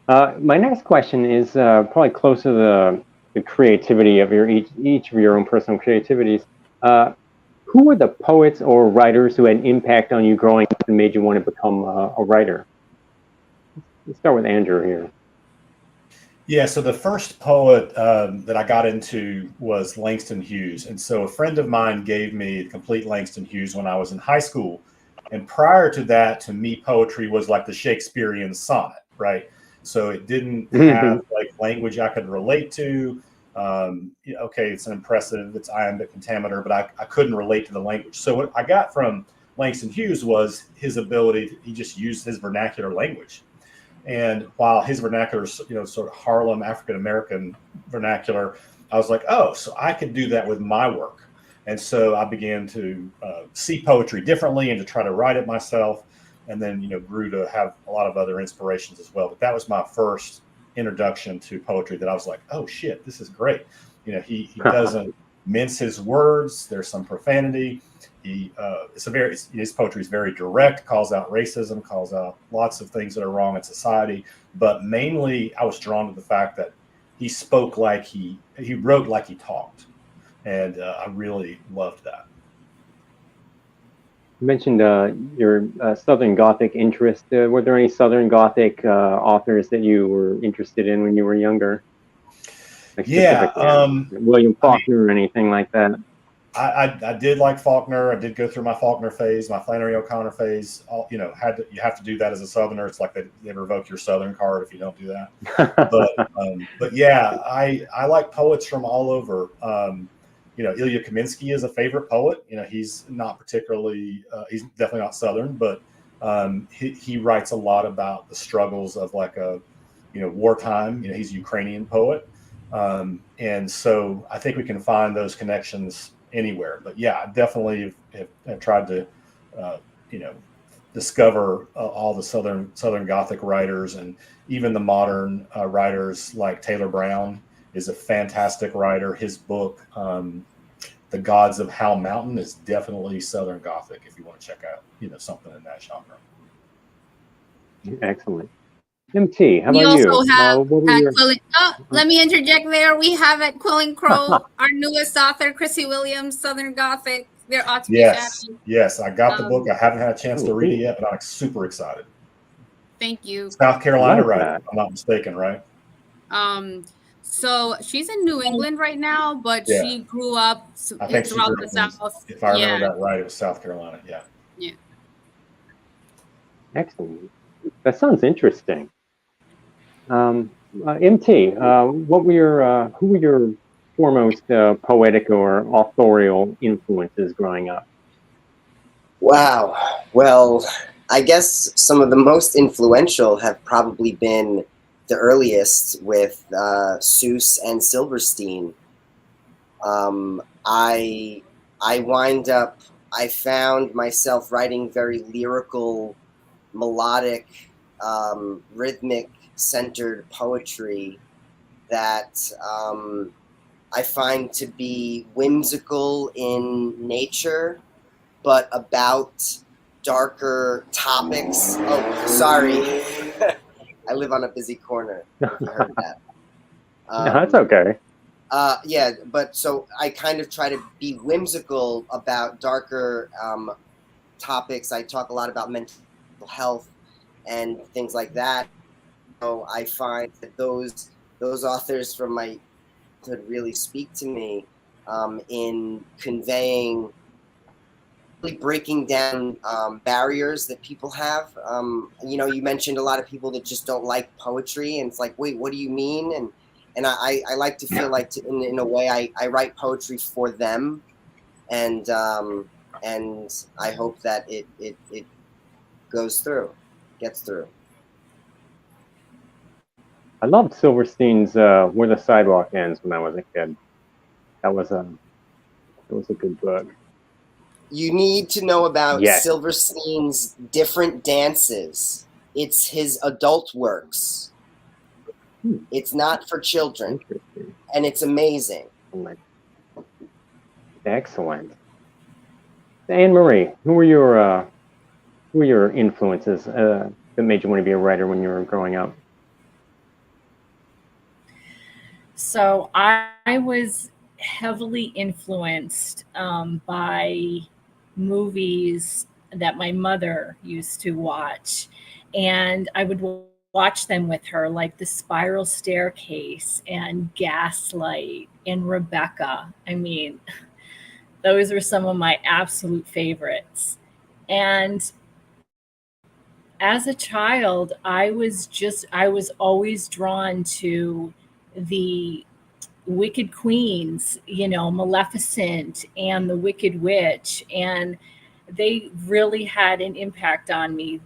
Speaker 6: My next question is probably close to the creativity of each of your own personal creativities. Who were the poets or writers who had an impact on you growing up and made you want to become a writer? Let's start with Andrew here.
Speaker 8: Yeah, so the first poet that I got into was Langston Hughes. And so a friend of mine gave me complete Langston Hughes when I was in high school. And prior to that, to me, poetry was like the Shakespearean sonnet, right? So it didn't have language I could relate to. Okay, it's an impressive, it's iambic pentameter, but I couldn't relate to the language. So what I got from Langston Hughes was his ability, he just used his vernacular language. And while his vernacular, sort of Harlem African-American vernacular, I was like, oh, so I could do that with my work. And so I began to see poetry differently and to try to write it myself. And then, grew to have a lot of other inspirations as well. But that was my first introduction to poetry that I was like, oh shit, this is great. He doesn't mince his words. There's some profanity. His poetry is very direct, calls out racism, calls out lots of things that are wrong in society. But mainly I was drawn to the fact that he spoke like he wrote like he talked. And I really loved that.
Speaker 6: You mentioned your Southern Gothic interest. Were there any Southern Gothic authors that you were interested in when you were younger? like
Speaker 8: Yeah,
Speaker 6: specifically? William Faulkner or anything like that?
Speaker 8: I did like Faulkner. I did go through my Faulkner phase, my Flannery O'Connor phase. You have to do that as a Southerner. It's like they revoke your Southern card if you don't do that. But yeah, I like poets from all over. Ilya Kaminsky is a favorite poet. He's not particularly, he's definitely not Southern, but he writes a lot about the struggles of like wartime. He's a Ukrainian poet. And so I think we can find those connections anywhere. But yeah, I definitely have tried to, discover all the Southern Gothic writers, and even the modern writers like Taylor Brown is a fantastic writer. His book, The Gods of Hal Mountain, is definitely Southern Gothic if you want to check out, something in that genre.
Speaker 6: Excellent. MT, how
Speaker 11: We
Speaker 6: about you?
Speaker 11: also have
Speaker 6: What were
Speaker 11: at
Speaker 6: your...
Speaker 11: Quill. Oh, let me interject there. We have at Quill and Crow our newest author, Chrissy Williams, Southern Gothic. There ought to be
Speaker 8: Yes, I got the book. I haven't had a chance to read it yet, but I'm super excited.
Speaker 11: Thank you.
Speaker 8: South Carolina, right? If I'm not mistaken, right?
Speaker 11: So she's in New England right now, but she grew up
Speaker 8: I think
Speaker 11: throughout the South.
Speaker 8: If I remember that right, it was South Carolina. Yeah.
Speaker 11: Yeah.
Speaker 6: Excellent. That sounds interesting. MT, who were your foremost poetic or authorial influences growing up?
Speaker 9: Wow. Well, I guess some of the most influential have probably been the earliest with Seuss and Silverstein. I found myself writing very lyrical, melodic, rhythmic centered poetry that I find to be whimsical in nature, but about darker topics. Oh, sorry. I live on a busy corner. If you heard that.
Speaker 6: No, that's okay.
Speaker 9: Yeah, but so I kind of try to be whimsical about darker topics. I talk a lot about mental health and things like that. So I find that those authors from my could really speak to me in conveying, really breaking down barriers that people have. You mentioned a lot of people that just don't like poetry, and it's like, wait, what do you mean? And I like to feel like in a way I write poetry for them, and I hope that it goes through, gets through.
Speaker 6: I loved Silverstein's Where the Sidewalk Ends when I was a kid. That was a good book.
Speaker 9: You need to know about
Speaker 6: Yes.
Speaker 9: Silverstein's different dances. It's his adult works. It's not for children, and it's amazing.
Speaker 6: Excellent. Anne Marie, who were your influences that made you want to be a writer when you were growing up?
Speaker 7: So I was heavily influenced by movies that my mother used to watch, and I would watch them with her, like The Spiral Staircase and Gaslight and Rebecca. I mean, those are some of my absolute favorites. And as a child, I was always drawn to the Wicked Queens, Maleficent and the Wicked Witch, and they really had an impact on me.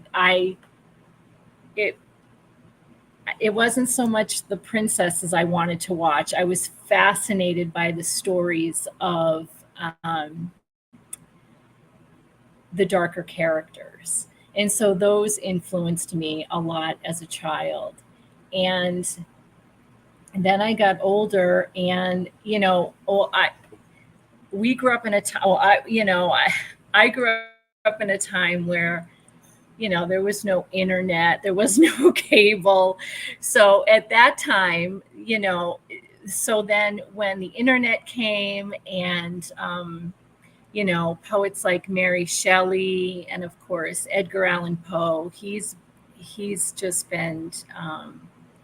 Speaker 7: It wasn't so much the princesses I wanted to watch. I was fascinated by the stories of the darker characters. And so those influenced me a lot as a child. And then I got older, and we grew up in a time. I grew up in a time where there was no internet, there was no cable. So at that time, so then when the internet came, and poets like Mary Shelley and of course Edgar Allan Poe, he's just been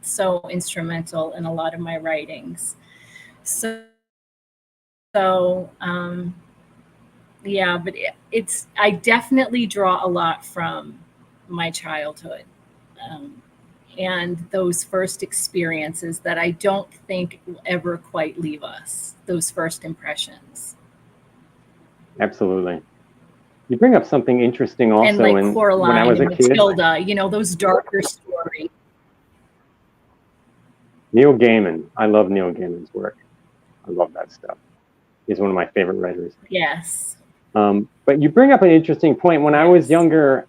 Speaker 7: so instrumental in a lot of my writings. So yeah, but I definitely draw a lot from my childhood. Um, and those first experiences that I don't think will ever quite leave us, those first impressions.
Speaker 6: Absolutely. You bring up something interesting
Speaker 7: And
Speaker 6: also.
Speaker 7: like
Speaker 6: And when I
Speaker 7: Coraline
Speaker 6: was a
Speaker 7: and
Speaker 6: kid,
Speaker 7: Matilda, those darker stories.
Speaker 6: Neil Gaiman, I love Neil Gaiman's work. I love that stuff. He's one of my favorite writers.
Speaker 7: Yes.
Speaker 6: But you bring up an interesting point. When I was younger,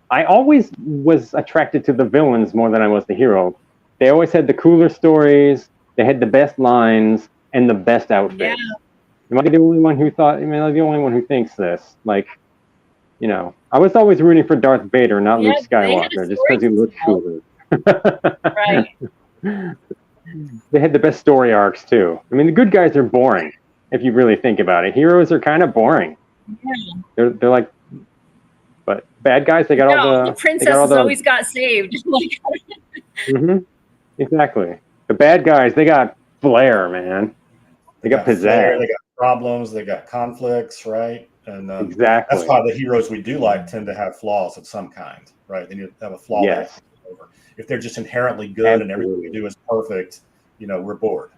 Speaker 6: I always was attracted to the villains more than I was the hero. They always had the cooler stories, they had the best lines, and the best outfits.
Speaker 7: Yeah.
Speaker 6: Am I the only one who thought, am I the only one who thinks this? Like, I was always rooting for Darth Vader, not
Speaker 7: Yeah,
Speaker 6: Luke
Speaker 7: they had a
Speaker 6: Skywalker, just
Speaker 7: story
Speaker 6: because he
Speaker 7: to
Speaker 6: looked
Speaker 7: tell.
Speaker 6: cooler.
Speaker 7: Right.
Speaker 6: They had the best story arcs, too. I mean, the good guys are boring, if you really think about it. Heroes are kind of boring.
Speaker 7: Yeah.
Speaker 6: They're like, but bad guys, they got all
Speaker 7: No,
Speaker 6: the...
Speaker 7: the princesses always got saved.
Speaker 6: Mm-hmm. Exactly. The bad guys, they got flair, man. They got
Speaker 8: flair,
Speaker 6: pizzazz.
Speaker 8: they got problems, they got conflicts, right? And
Speaker 6: Exactly.
Speaker 8: that's why the heroes we do like tend to have flaws of some kind, right? They need to have a flaw they have
Speaker 6: Yes.
Speaker 8: to get over. If they're just inherently good and everything
Speaker 6: Absolutely.
Speaker 8: they do is perfect, we're bored.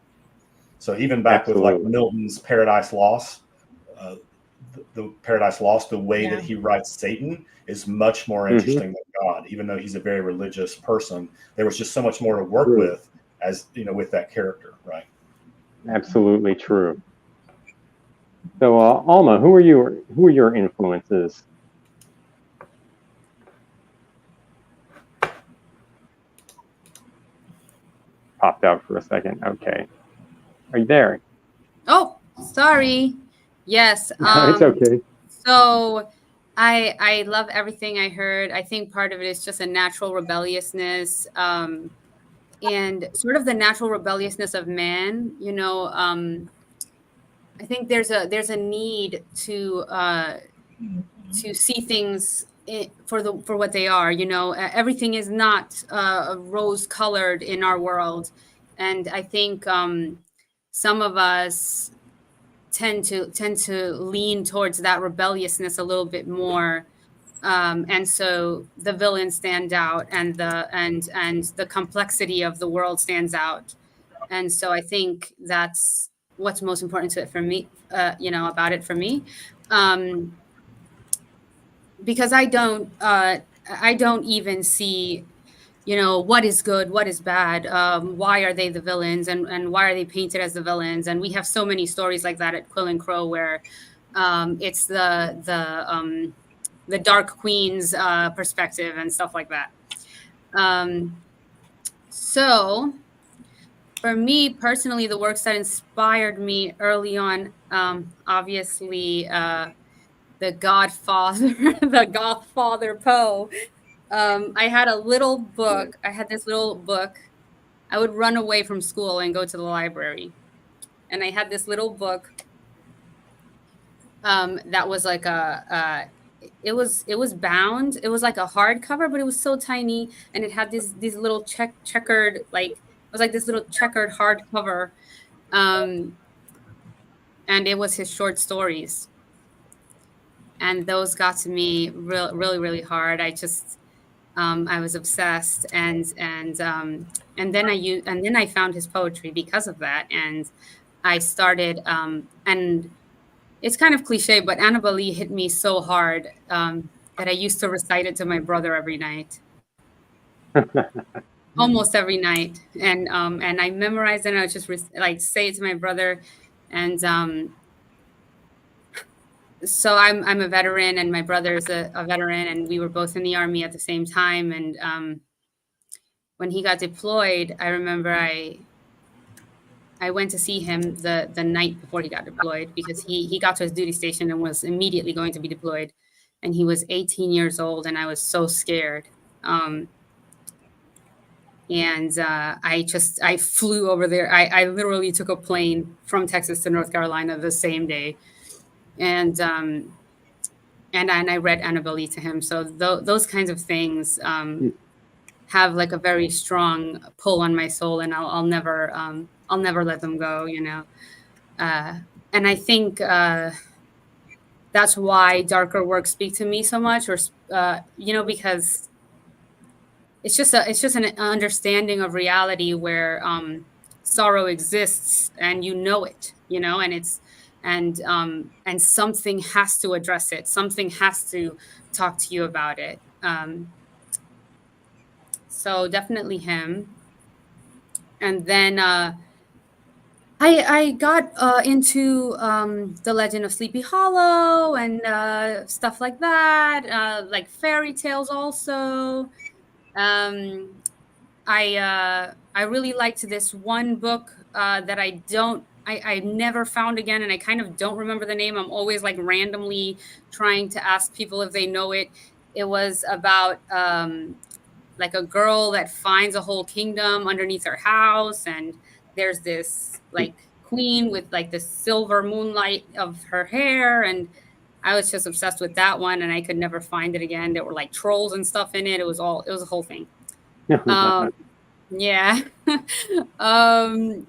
Speaker 8: So even back with like
Speaker 6: Absolutely.
Speaker 8: Milton's Paradise Lost, the Paradise Lost, the way
Speaker 7: Yeah.
Speaker 8: that he writes Satan is much more interesting than God. Even though he's a very religious person, there was just so much more to work
Speaker 6: True.
Speaker 8: with as with that character, right?
Speaker 6: Absolutely true. So, Alma, who are your influences? Popped out for a second. Okay. Are you there?
Speaker 11: Oh, sorry. Yes.
Speaker 6: No, it's okay.
Speaker 11: So I love everything I heard. I think part of it is just a natural rebelliousness, and sort of the natural rebelliousness of man. I think there's a need to see things for what they are. Everything is not rose colored in our world, and I think some of us tend to lean towards that rebelliousness a little bit more. And so the villains stand out, and the complexity of the world stands out. And so I think that's what's most important to it for me, about it for me. Because I don't even see, what is good, what is bad, why are they the villains, and why are they painted as the villains. And we have so many stories like that at Quill and Crow, where it's the Dark Queen's perspective and stuff like that. So for me personally, the works that inspired me early on, obviously, the Godfather, the Godfather Poe. I had a little book. I had this little book. I would run away from school and go to the library, and I had this little book that was like it was bound. It was like a hardcover, but it was so tiny, and it had these little checkered, like it was like this little checkered hardcover, and it was his short stories, and those got to me really really hard. I was obsessed, and then I found his poetry because of that, and I started, and it's kind of cliche, but Annabelle Lee hit me so hard, that I used to recite it to my brother every night, almost every night, and I memorized it. And I would just like say it to my brother, and so I'm a veteran, and my brother's a veteran, and we were both in the Army at the same time. And when he got deployed, I remember I went to see him the night before he got deployed, because he got to his duty station and was immediately going to be deployed, and he was 18 years old, and I was so scared. And I flew over there. I literally took a plane from Texas to North Carolina the same day, and I read Annabelle Lee to him. So those kinds of things have like a very strong pull on my soul, and I'll never let them go, you know. And I think that's why darker works speak to me so much, or you know, because it's just an understanding of reality where sorrow exists and you know it, you know, and it's and something has to address it, something has to talk to you about it. So definitely him. And then I got into the Legend of Sleepy Hollow and stuff like that, like fairy tales also. Um, I really liked this one book that I never found again, and I kind of don't remember the name. I'm always like randomly trying to ask people if they know it. It was about like a girl that finds a whole kingdom underneath her house, and there's this like queen with like the silver moonlight of her hair, and I was just obsessed with that one, and I could never find it again. There were like trolls and stuff in it. It was a whole thing. Um, yeah. um,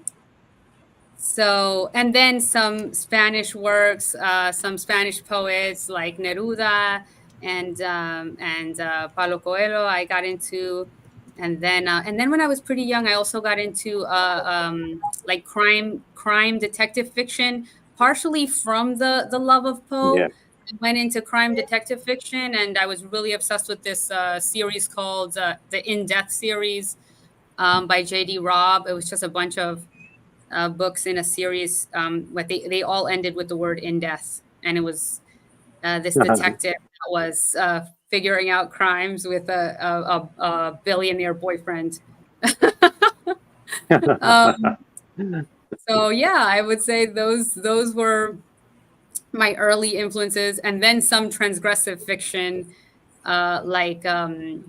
Speaker 11: so, and then some Spanish works, some Spanish poets like Neruda and Paulo Coelho. I got into, and then when I was pretty young, I also got into like crime detective fiction, partially from the love of
Speaker 6: Yeah.
Speaker 11: Poe. I went into crime detective fiction, and I was really obsessed with this series called the In Death series by J.D. Robb. It was just a bunch of books in a series, but they all ended with the word in death. And it was this detective that was figuring out crimes with a billionaire boyfriend. um, so yeah, I would say those were my early influences, and then some transgressive fiction, like One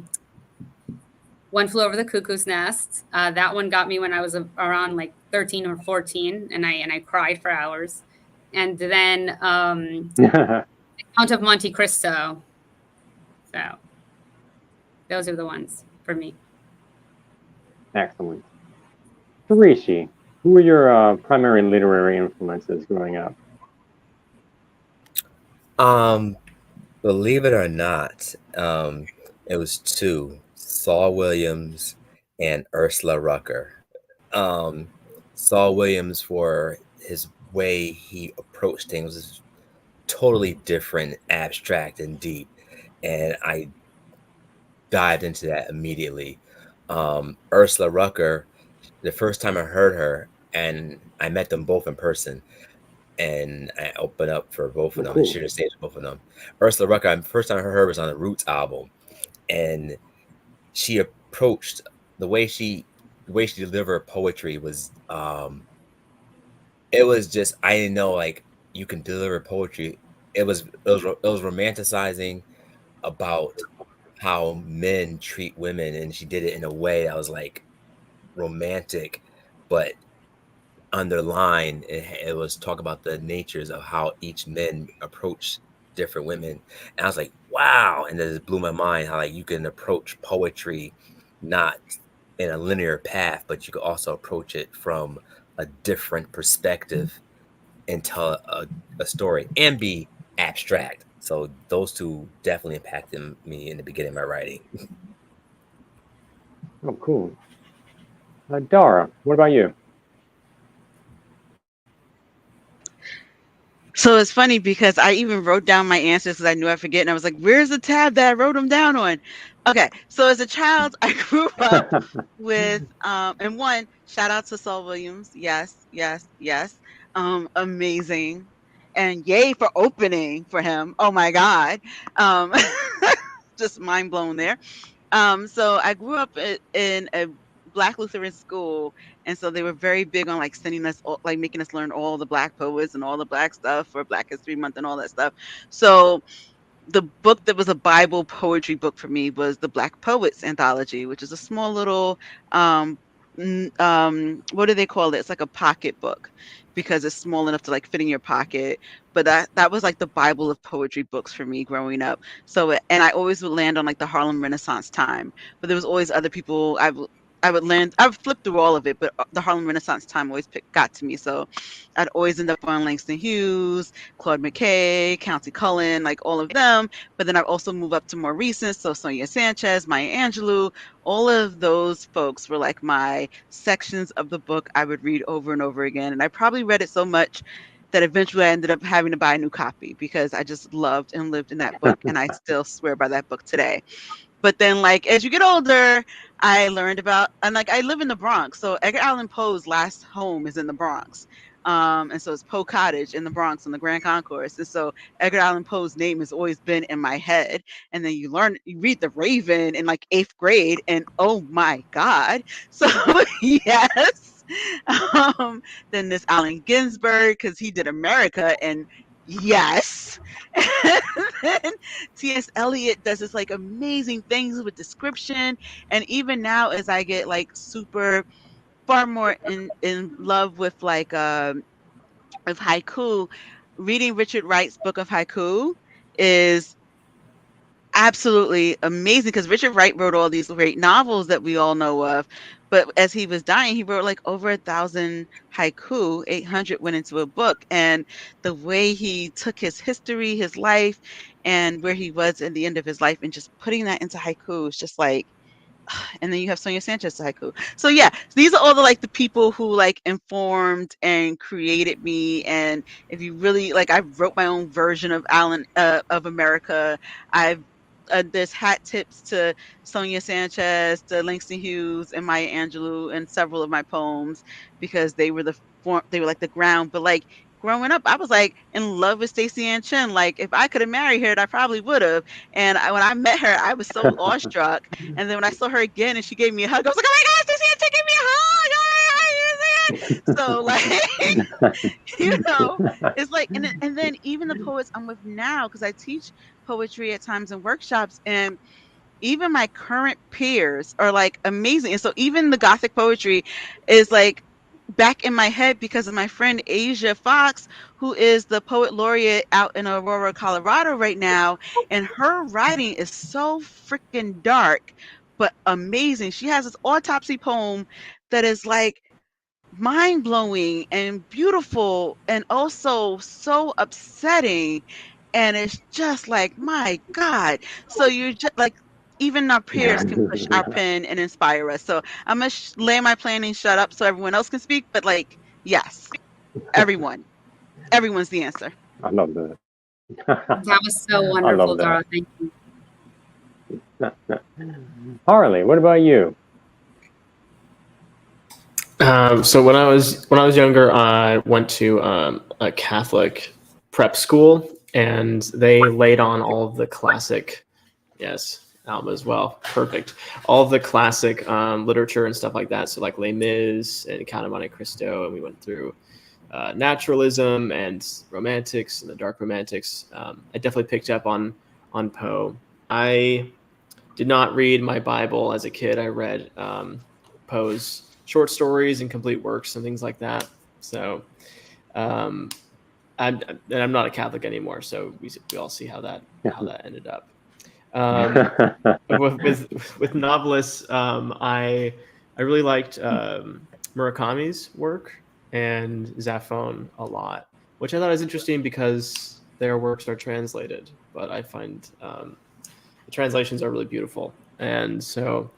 Speaker 11: Flew Over the Cuckoo's Nest. That one got me when I was around like 13 or 14, and I cried for hours. And then Count of Monte Cristo. So those are the ones for me.
Speaker 6: Excellent. Rishi, who were your primary literary influences growing up?
Speaker 12: Believe it or not, it was two: Saul Williams and Ursula Rucker. Saul Williams, for his way he approached things, was totally different, abstract, and deep, and I dived into that immediately. Ursula Rucker, the first time I heard her, and I met them both in person, and I opened up for both of them and
Speaker 6: Cool.
Speaker 12: shared the stage with both of them. Ursula Rucker, the first time I heard her was on the Roots album, and she approached the way she delivered poetry was it was just, I didn't know like you can deliver poetry. It was romanticizing about how men treat women, and she did it in a way that was like romantic, but underlined it was talk about the natures of how each men approach different women. And I was like, wow. And then it blew my mind how like you can approach poetry not in a linear path, but you could also approach it from a different perspective and tell a story and be abstract. So those two definitely impacted me in the beginning of my writing.
Speaker 6: Oh, cool. Dara, what about you?
Speaker 10: So it's funny because I even wrote down my answers because I knew I'd forget. And I was like, where's the tab that I wrote them down on? Okay. So as a child, I grew up with, and one, shout out to Saul Williams. Yes, yes, yes. Amazing. And yay for opening for him. Oh my God. Um, just mind blown there. So I grew up in a Black Lutheran school, and so they were very big on like sending us, like making us learn all the Black poets and all the Black stuff for Black History Month and all that stuff. So the book that was a Bible poetry book for me was the Black Poets Anthology, which is a small little what do they call it? It's like a pocket book. because it's small enough to like fit in your pocket. But that was like the Bible of poetry books for me growing up. So and I always would land on like the Harlem Renaissance time, but there was always other people I would land. I've flipped through all of it, but the Harlem Renaissance time always got to me. So I'd always end up on Langston Hughes, Claude McKay, Countee Cullen, like all of them. But then I've also moved up to more recent. So Sonia Sanchez, Maya Angelou, all of those folks were like my sections of the book I would read over and over again. And I probably read it so much that eventually I ended up having to buy a new copy because I just loved and lived in that book. And I still swear by that book today. But then, like, as you get older, I learned about, and like, I live in the Bronx. So Edgar Allan Poe's last home is in the Bronx. And so it's Poe Cottage in the Bronx on the Grand Concourse. And so Edgar Allan Poe's name has always been in my head. And then you read The Raven in like 8th grade, and oh my God. So, yes. Then there's Allen Ginsberg, because he did America, and yes. And then T.S. Eliot does this like amazing things with description. And even now, as I get like far more in love with like with haiku, reading Richard Wright's book of haiku is absolutely amazing, because Richard Wright wrote all these great novels that we all know of, but as he was dying, he wrote like over 1,000 haiku. 800 went into a book, and the way he took his history, his life, and where he was at the end of his life, and just putting that into haiku is just like, and then you have Sonia Sanchez haiku. So yeah, these are all the people who like informed and created me. And if you really like, I wrote my own version of of America. I've there's hat tips to Sonia Sanchez, to Langston Hughes, and Maya Angelou, and several of my poems, because they were they were like the ground. But like growing up, I was like in love with Stacey Ann Chen. Like if I could have married her, I probably would have. And when I met her, I was so awestruck. And then when I saw her again and she gave me a hug, I was like, oh my God, Stacey Ann Chen gave me a hug. So like, it's like, and then even the poets I'm with now, because I teach poetry at times in workshops, and even my current peers are like amazing. And so even the Gothic poetry is like back in my head because of my friend Asia Fox, who is the poet laureate out in Aurora, Colorado right now. And her writing is so freaking dark, but amazing. She has this autopsy poem that is like mind blowing and beautiful, and also so upsetting. And it's just like, my God. So you're just like, even our peers can push our pen and inspire us. So I'm going to lay my plane and shut up so everyone else can speak. But like, yes, everyone's the answer.
Speaker 6: I love that.
Speaker 11: That was so
Speaker 6: I
Speaker 11: wonderful,
Speaker 6: love
Speaker 11: Dara.
Speaker 6: that.
Speaker 11: Thank you.
Speaker 6: Harley, what about you?
Speaker 13: So when I was younger, I went to a Catholic prep school, and they laid on all of the classic, yes, Alma as well, perfect, all of the classic literature and stuff like that. So like Les Mis and Count of Monte Cristo, and we went through naturalism and romantics and the dark romantics. I definitely picked up on Poe. I did not read my Bible as a kid. I read Poe's short stories and complete works and things like that. So I'm not a Catholic anymore, so we all see how that ended up. With novelists, I really liked Murakami's work and Zafon a lot, which I thought was interesting because their works are translated, but I find the translations are really beautiful. And so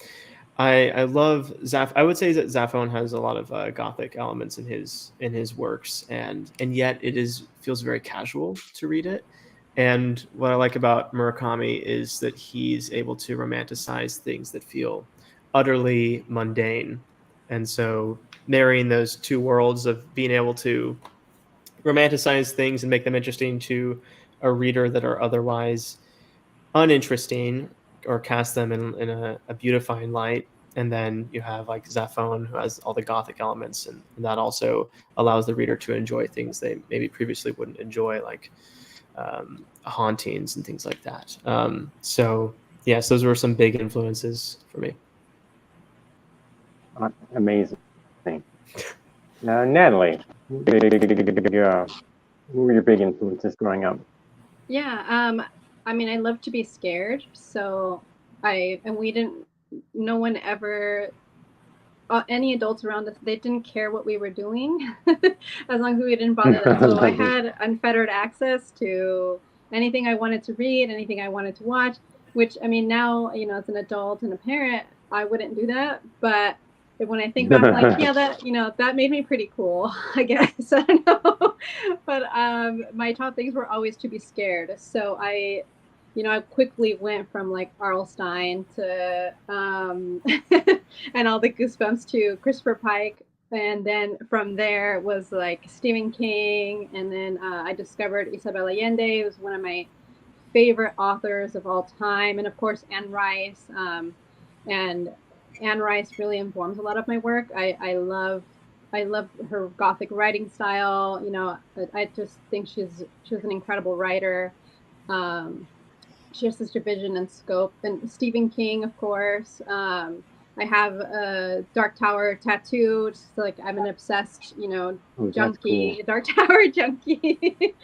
Speaker 13: I love I would say that Zafon has a lot of Gothic elements in his works, and yet feels very casual to read it. And what I like about Murakami is that he's able to romanticize things that feel utterly mundane. And so marrying those two worlds of being able to romanticize things and make them interesting to a reader that are otherwise uninteresting, or cast them in a beautifying light. And then you have like Zafon, who has all the Gothic elements, and that also allows the reader to enjoy things they maybe previously wouldn't enjoy, like hauntings and things like that. So yes, those were some big influences for me.
Speaker 6: Amazing. Natalie. Who were your big influences growing up?
Speaker 14: Yeah, I mean, I love to be scared, so we didn't, no one ever, any adults around us, they didn't care what we were doing as long as we didn't bother them. So I had unfettered access to anything I wanted to read, anything I wanted to watch, which, I mean, now, as an adult and a parent, I wouldn't do that. But when I think back, like, yeah, that made me pretty cool, I guess. I don't know. But my top things were always to be scared. So I quickly went from like R.L. Stine to and all the Goosebumps to Christopher Pike, and then from there was like Stephen King, and then I discovered Isabel Allende, who's one of my favorite authors of all time, and of course Anne Rice. And Anne Rice really informs a lot of my work. I love her Gothic writing style. I just think she's an incredible writer. She has such a vision and scope. And Stephen King, of course. I have a Dark Tower tattooed. So, like, I'm an obsessed, junkie, cool. Dark Tower junkie.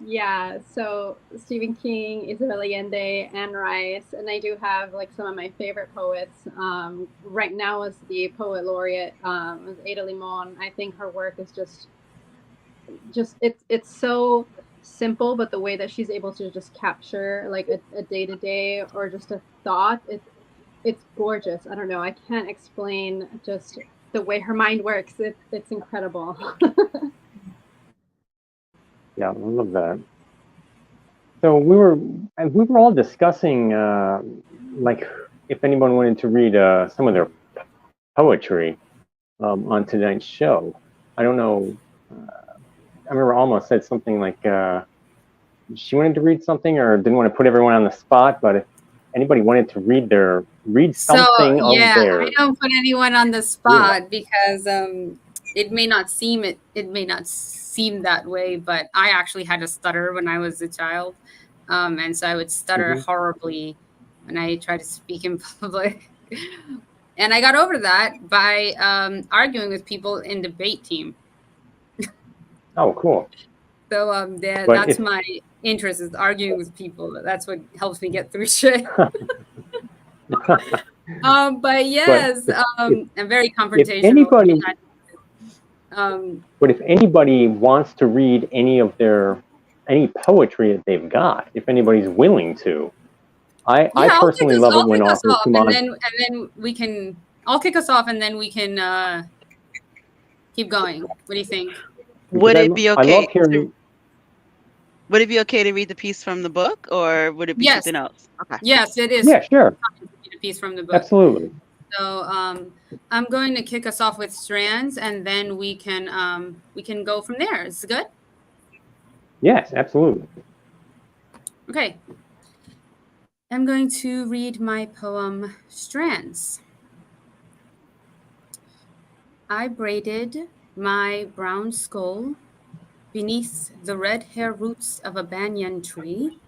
Speaker 14: Yeah, so Stephen King, Isabel Allende, Anne Rice, and I do have like some of my favorite poets. Right now is the poet laureate, is Ada Limon. I think her work is just it's so simple, but the way that she's able to just capture like a day-to-day or just a thought, it's gorgeous. I don't know, I can't explain just the way her mind works. It's incredible.
Speaker 6: Yeah, I love that. So we were all discussing like if anyone wanted to read some of their poetry on tonight's show. I don't know. I remember Alma said something like she wanted to read something or didn't want to put everyone on the spot, but if anybody wanted to read something
Speaker 11: So yeah,
Speaker 6: of their,
Speaker 11: I don't put anyone on the spot because it may not seem that way, but I actually had a stutter when I was a child, and so I would stutter horribly when I tried to speak in public. And I got over that by arguing with people in debate team.
Speaker 6: Oh, cool.
Speaker 11: So that's my interest, is arguing with people. That's what helps me get through shit. But yes, I'm very confrontational.
Speaker 6: But if anybody wants to read any poetry that they've got, if anybody's willing to, I personally love it when authors come on.
Speaker 11: And then we can. I'll kick us off, and then we can keep going. What do you think?
Speaker 10: Would it be okay? Would it be okay to read the piece from the book, or would it be something else? Okay.
Speaker 11: Yes, it is.
Speaker 6: Yeah, sure.
Speaker 11: A piece from the book.
Speaker 6: Absolutely.
Speaker 11: So I'm going to kick us off with strands, and then we can go from there. Is it good?
Speaker 6: Yes, absolutely.
Speaker 11: Okay. I'm going to read my poem, Strands. I braided my brown skull beneath the red hair roots of a banyan tree,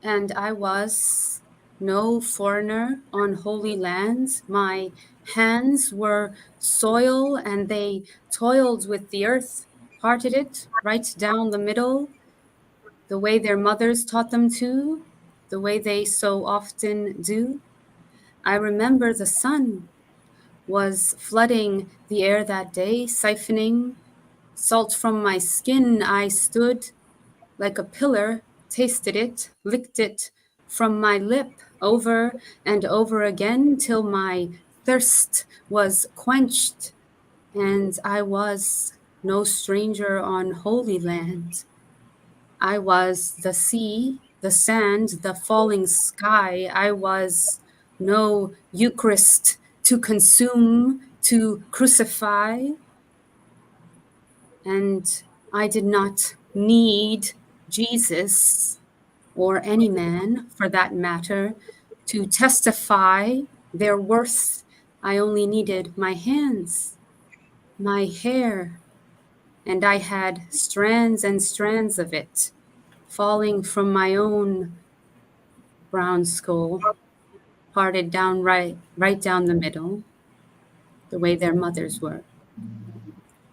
Speaker 11: and I was no foreigner on holy lands. My hands were soil, and they toiled with the earth, parted it right down the middle, the way their mothers taught them to, the way they so often do. I remember the sun was flooding the air that day, siphoning salt from my skin. I stood like a pillar, tasted it, licked it from my lip over and over again till my thirst was quenched, and I was no stranger on holy land. I was the sea, the sand, the falling sky. I was no Eucharist to consume, to crucify. And I did not need Jesus, or any man for that matter, to testify their worth. I only needed my hands, my hair, and I had strands and strands of it falling from my own brown skull, parted down right down the middle, the way their mothers were.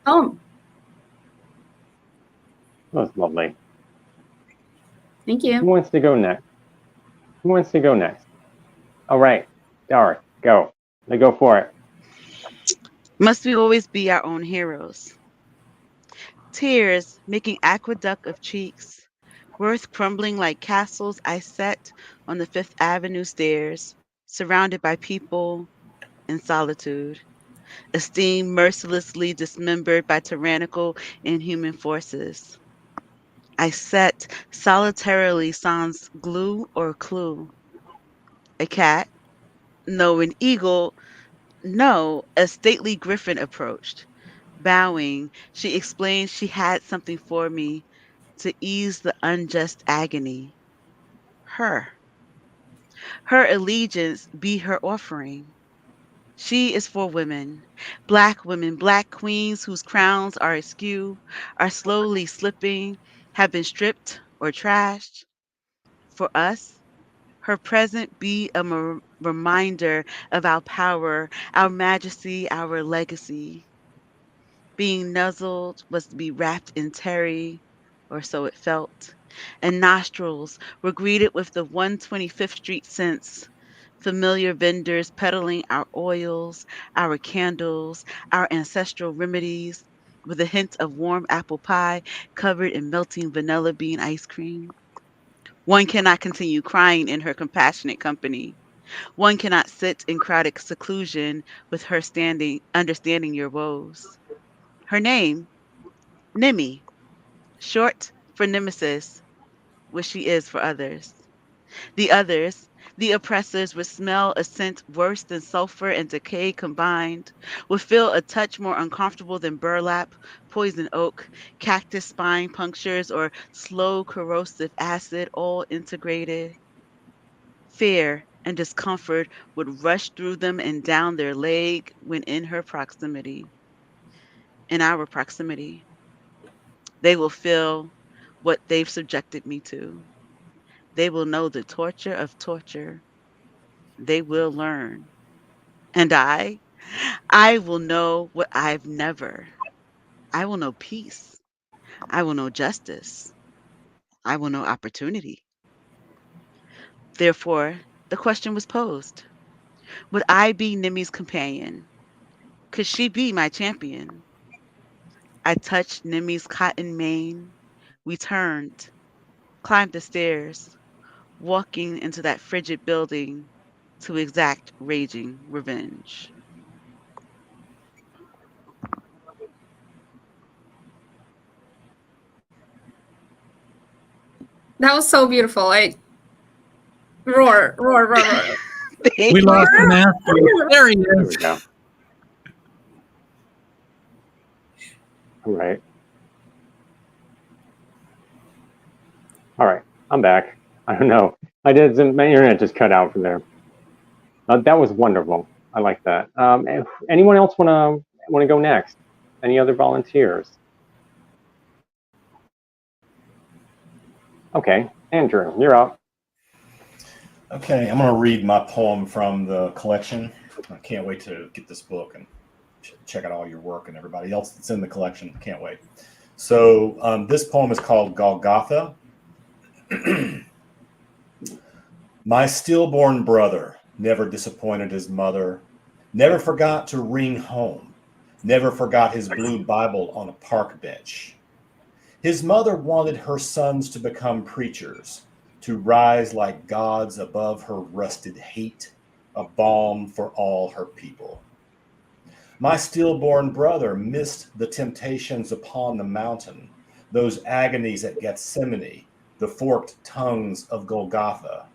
Speaker 11: Home.
Speaker 6: That was lovely.
Speaker 11: Thank
Speaker 6: Who
Speaker 11: you.
Speaker 6: wants to go next? Who wants to go next? All right, Dark, go. Go for it.
Speaker 10: Must we always be our own heroes? Tears making aqueduct of cheeks, worth crumbling like castles I set on the Fifth Avenue stairs, surrounded by people in solitude, esteem mercilessly dismembered by tyrannical inhuman forces. I set solitarily sans glue or clue. A cat? No, an eagle? No, a stately griffin approached. Bowing, she explained she had something for me to ease the unjust agony. Her. Her allegiance be her offering. She is for women, black queens whose crowns are askew, are slowly slipping, have been stripped or trashed. For us, her present be a reminder of our power, our majesty, our legacy. Being nuzzled was to be wrapped in terry, or so it felt, and nostrils were greeted with the 125th Street scents, familiar vendors peddling our oils, our candles, our ancestral remedies, with a hint of warm apple pie covered in melting vanilla bean ice cream. One cannot continue crying in her compassionate company. One cannot sit in crowded seclusion with her standing, understanding your woes. Her name, Nimi, short for nemesis, which she is for others. The others, the oppressors, would smell a scent worse than sulfur and decay combined, would feel a touch more uncomfortable than burlap, poison oak, cactus spine punctures, or slow corrosive acid all integrated. Fear and discomfort would rush through them and down their leg when in her proximity, in our proximity. They will feel what they've subjected me to. They will know the torture of torture. They will learn. And I will know what I've never. I will know peace. I will know justice. I will know opportunity. Therefore, the question was posed. Would I be Nimi's companion? Could she be my champion? I touched Nimi's cotton mane. We turned, climbed the stairs, walking into that frigid building to exact raging revenge.
Speaker 11: That was so beautiful. I roar, roar, roar, roar.
Speaker 16: We lost the master. There he
Speaker 6: There we
Speaker 16: is.
Speaker 6: go. All right. All right. I'm back. I don't know. My internet just cut out from there. That was wonderful. I like that. Anyone else want to go next? Any other volunteers? Okay, Andrew, you're up.
Speaker 8: Okay, I'm going to read my poem from the collection. I can't wait to get this book and check out all your work and everybody else that's in the collection. Can't wait. So this poem is called Golgotha. My stillborn brother never disappointed his mother, never forgot to ring home, never forgot his blue Bible on a park bench. His mother wanted her sons to become preachers, to rise like gods above her rusted hate, a balm for all her people. My stillborn brother missed the temptations upon the mountain, those agonies at Gethsemane, the forked tongues of Golgotha.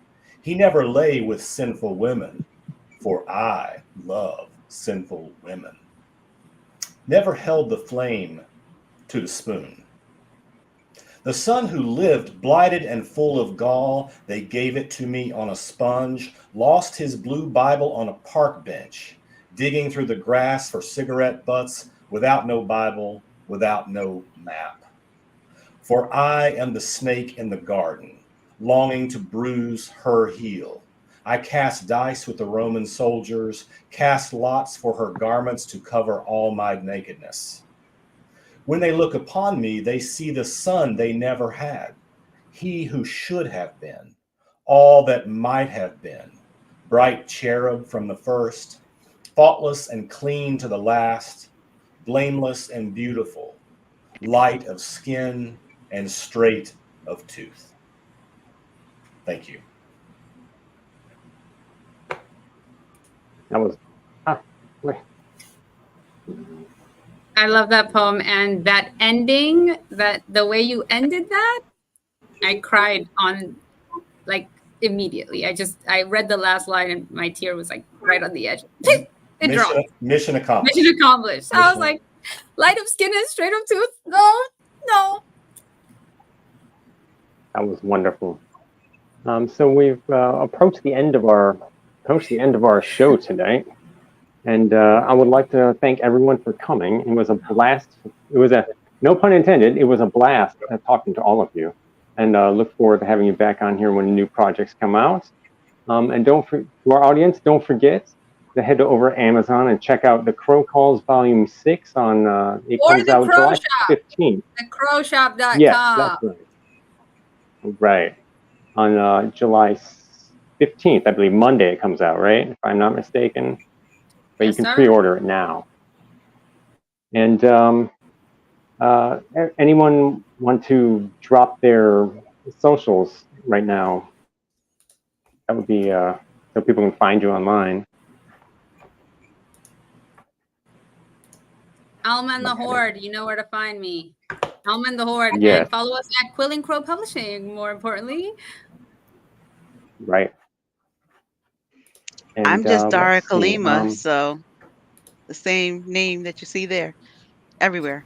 Speaker 8: He never lay with sinful women, for I love sinful women. Never held the flame to the spoon. The son who lived, blighted and full of gall, they gave it to me on a sponge, lost his blue Bible on a park bench, digging through the grass for cigarette butts, without no Bible, without no map. For I am the snake in the garden, longing to bruise her heel. I cast dice with the Roman soldiers, cast lots for her garments to cover all my nakedness. When they look upon me, they see the son they never had, he who should have been, all that might have been, bright cherub from the first, faultless and clean to the last, blameless and beautiful, light of skin and straight of tooth. Thank you.
Speaker 6: That was. Wait.
Speaker 11: I love that poem, and that ending, that the way you ended that, I cried on, like, immediately. I read the last line and my tear was like right on the edge. It dropped.
Speaker 8: Mission accomplished.
Speaker 11: Mission accomplished. I was like, light of skin and straight of tooth. No.
Speaker 6: That was wonderful. So we've approached the end of our show tonight, and I would like to thank everyone for coming. It was a blast. It was no pun intended. It was a blast talking to all of you, and look forward to having you back on here when new projects come out. And to our audience, don't forget to head over to Amazon and check out The Crow Calls Volume 6 on. It comes out July 15th.
Speaker 11: TheCrowShop.com.
Speaker 6: Yes, that's right. Right. On July 15th, I believe, Monday it comes out, right? If I'm not mistaken. But
Speaker 11: Yes,
Speaker 6: you can
Speaker 11: sir.
Speaker 6: pre-order it now. And anyone want to drop their socials right now? That would be so people can find you online.
Speaker 11: Alma and the Horde, you know where to find me. Alma and the Horde.
Speaker 6: Yes.
Speaker 11: And follow us at Quill and Crow Publishing, more importantly.
Speaker 6: Right. And,
Speaker 10: I'm just Dara
Speaker 6: let's see,
Speaker 10: Kalima, so the same name that you see there, everywhere.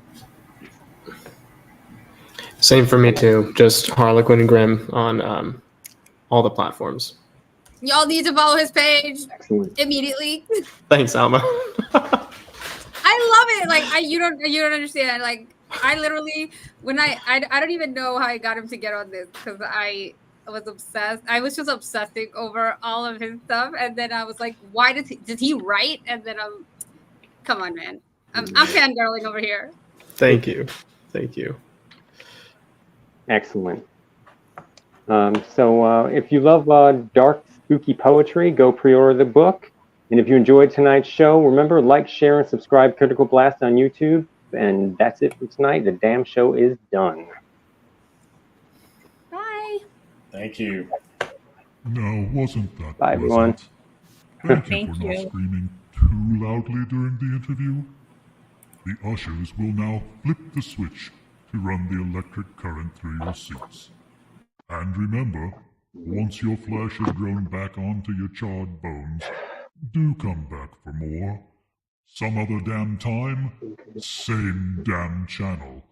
Speaker 13: Same for me too. Just Harlequin Grimm on all the platforms.
Speaker 11: Y'all need to follow his page immediately.
Speaker 13: Thanks, Alma.
Speaker 11: I love it. Like you don't understand. Like I literally I don't even know how I got him to get on this because I was obsessed. I was just obsessing over all of his stuff, and then I was like, why did he write? And then come on, man. I'm fangirling over here.
Speaker 13: Thank you.
Speaker 6: Excellent. So if you love dark, spooky poetry, go pre-order the book. And if you enjoyed tonight's show, remember, like, share, and subscribe Critical Blast on YouTube. And that's it for tonight. The damn show is done.
Speaker 11: Bye.
Speaker 8: Thank you.
Speaker 5: Now, wasn't that
Speaker 6: Bye, everyone.
Speaker 5: pleasant? Thank you
Speaker 7: Thank
Speaker 5: for not
Speaker 7: you.
Speaker 5: screaming too loudly during the interview. The ushers will now flip the switch to run the electric current through your seats. And remember, once your flesh has grown back onto your charred bones, do come back for more. Some other damn time, same damn channel.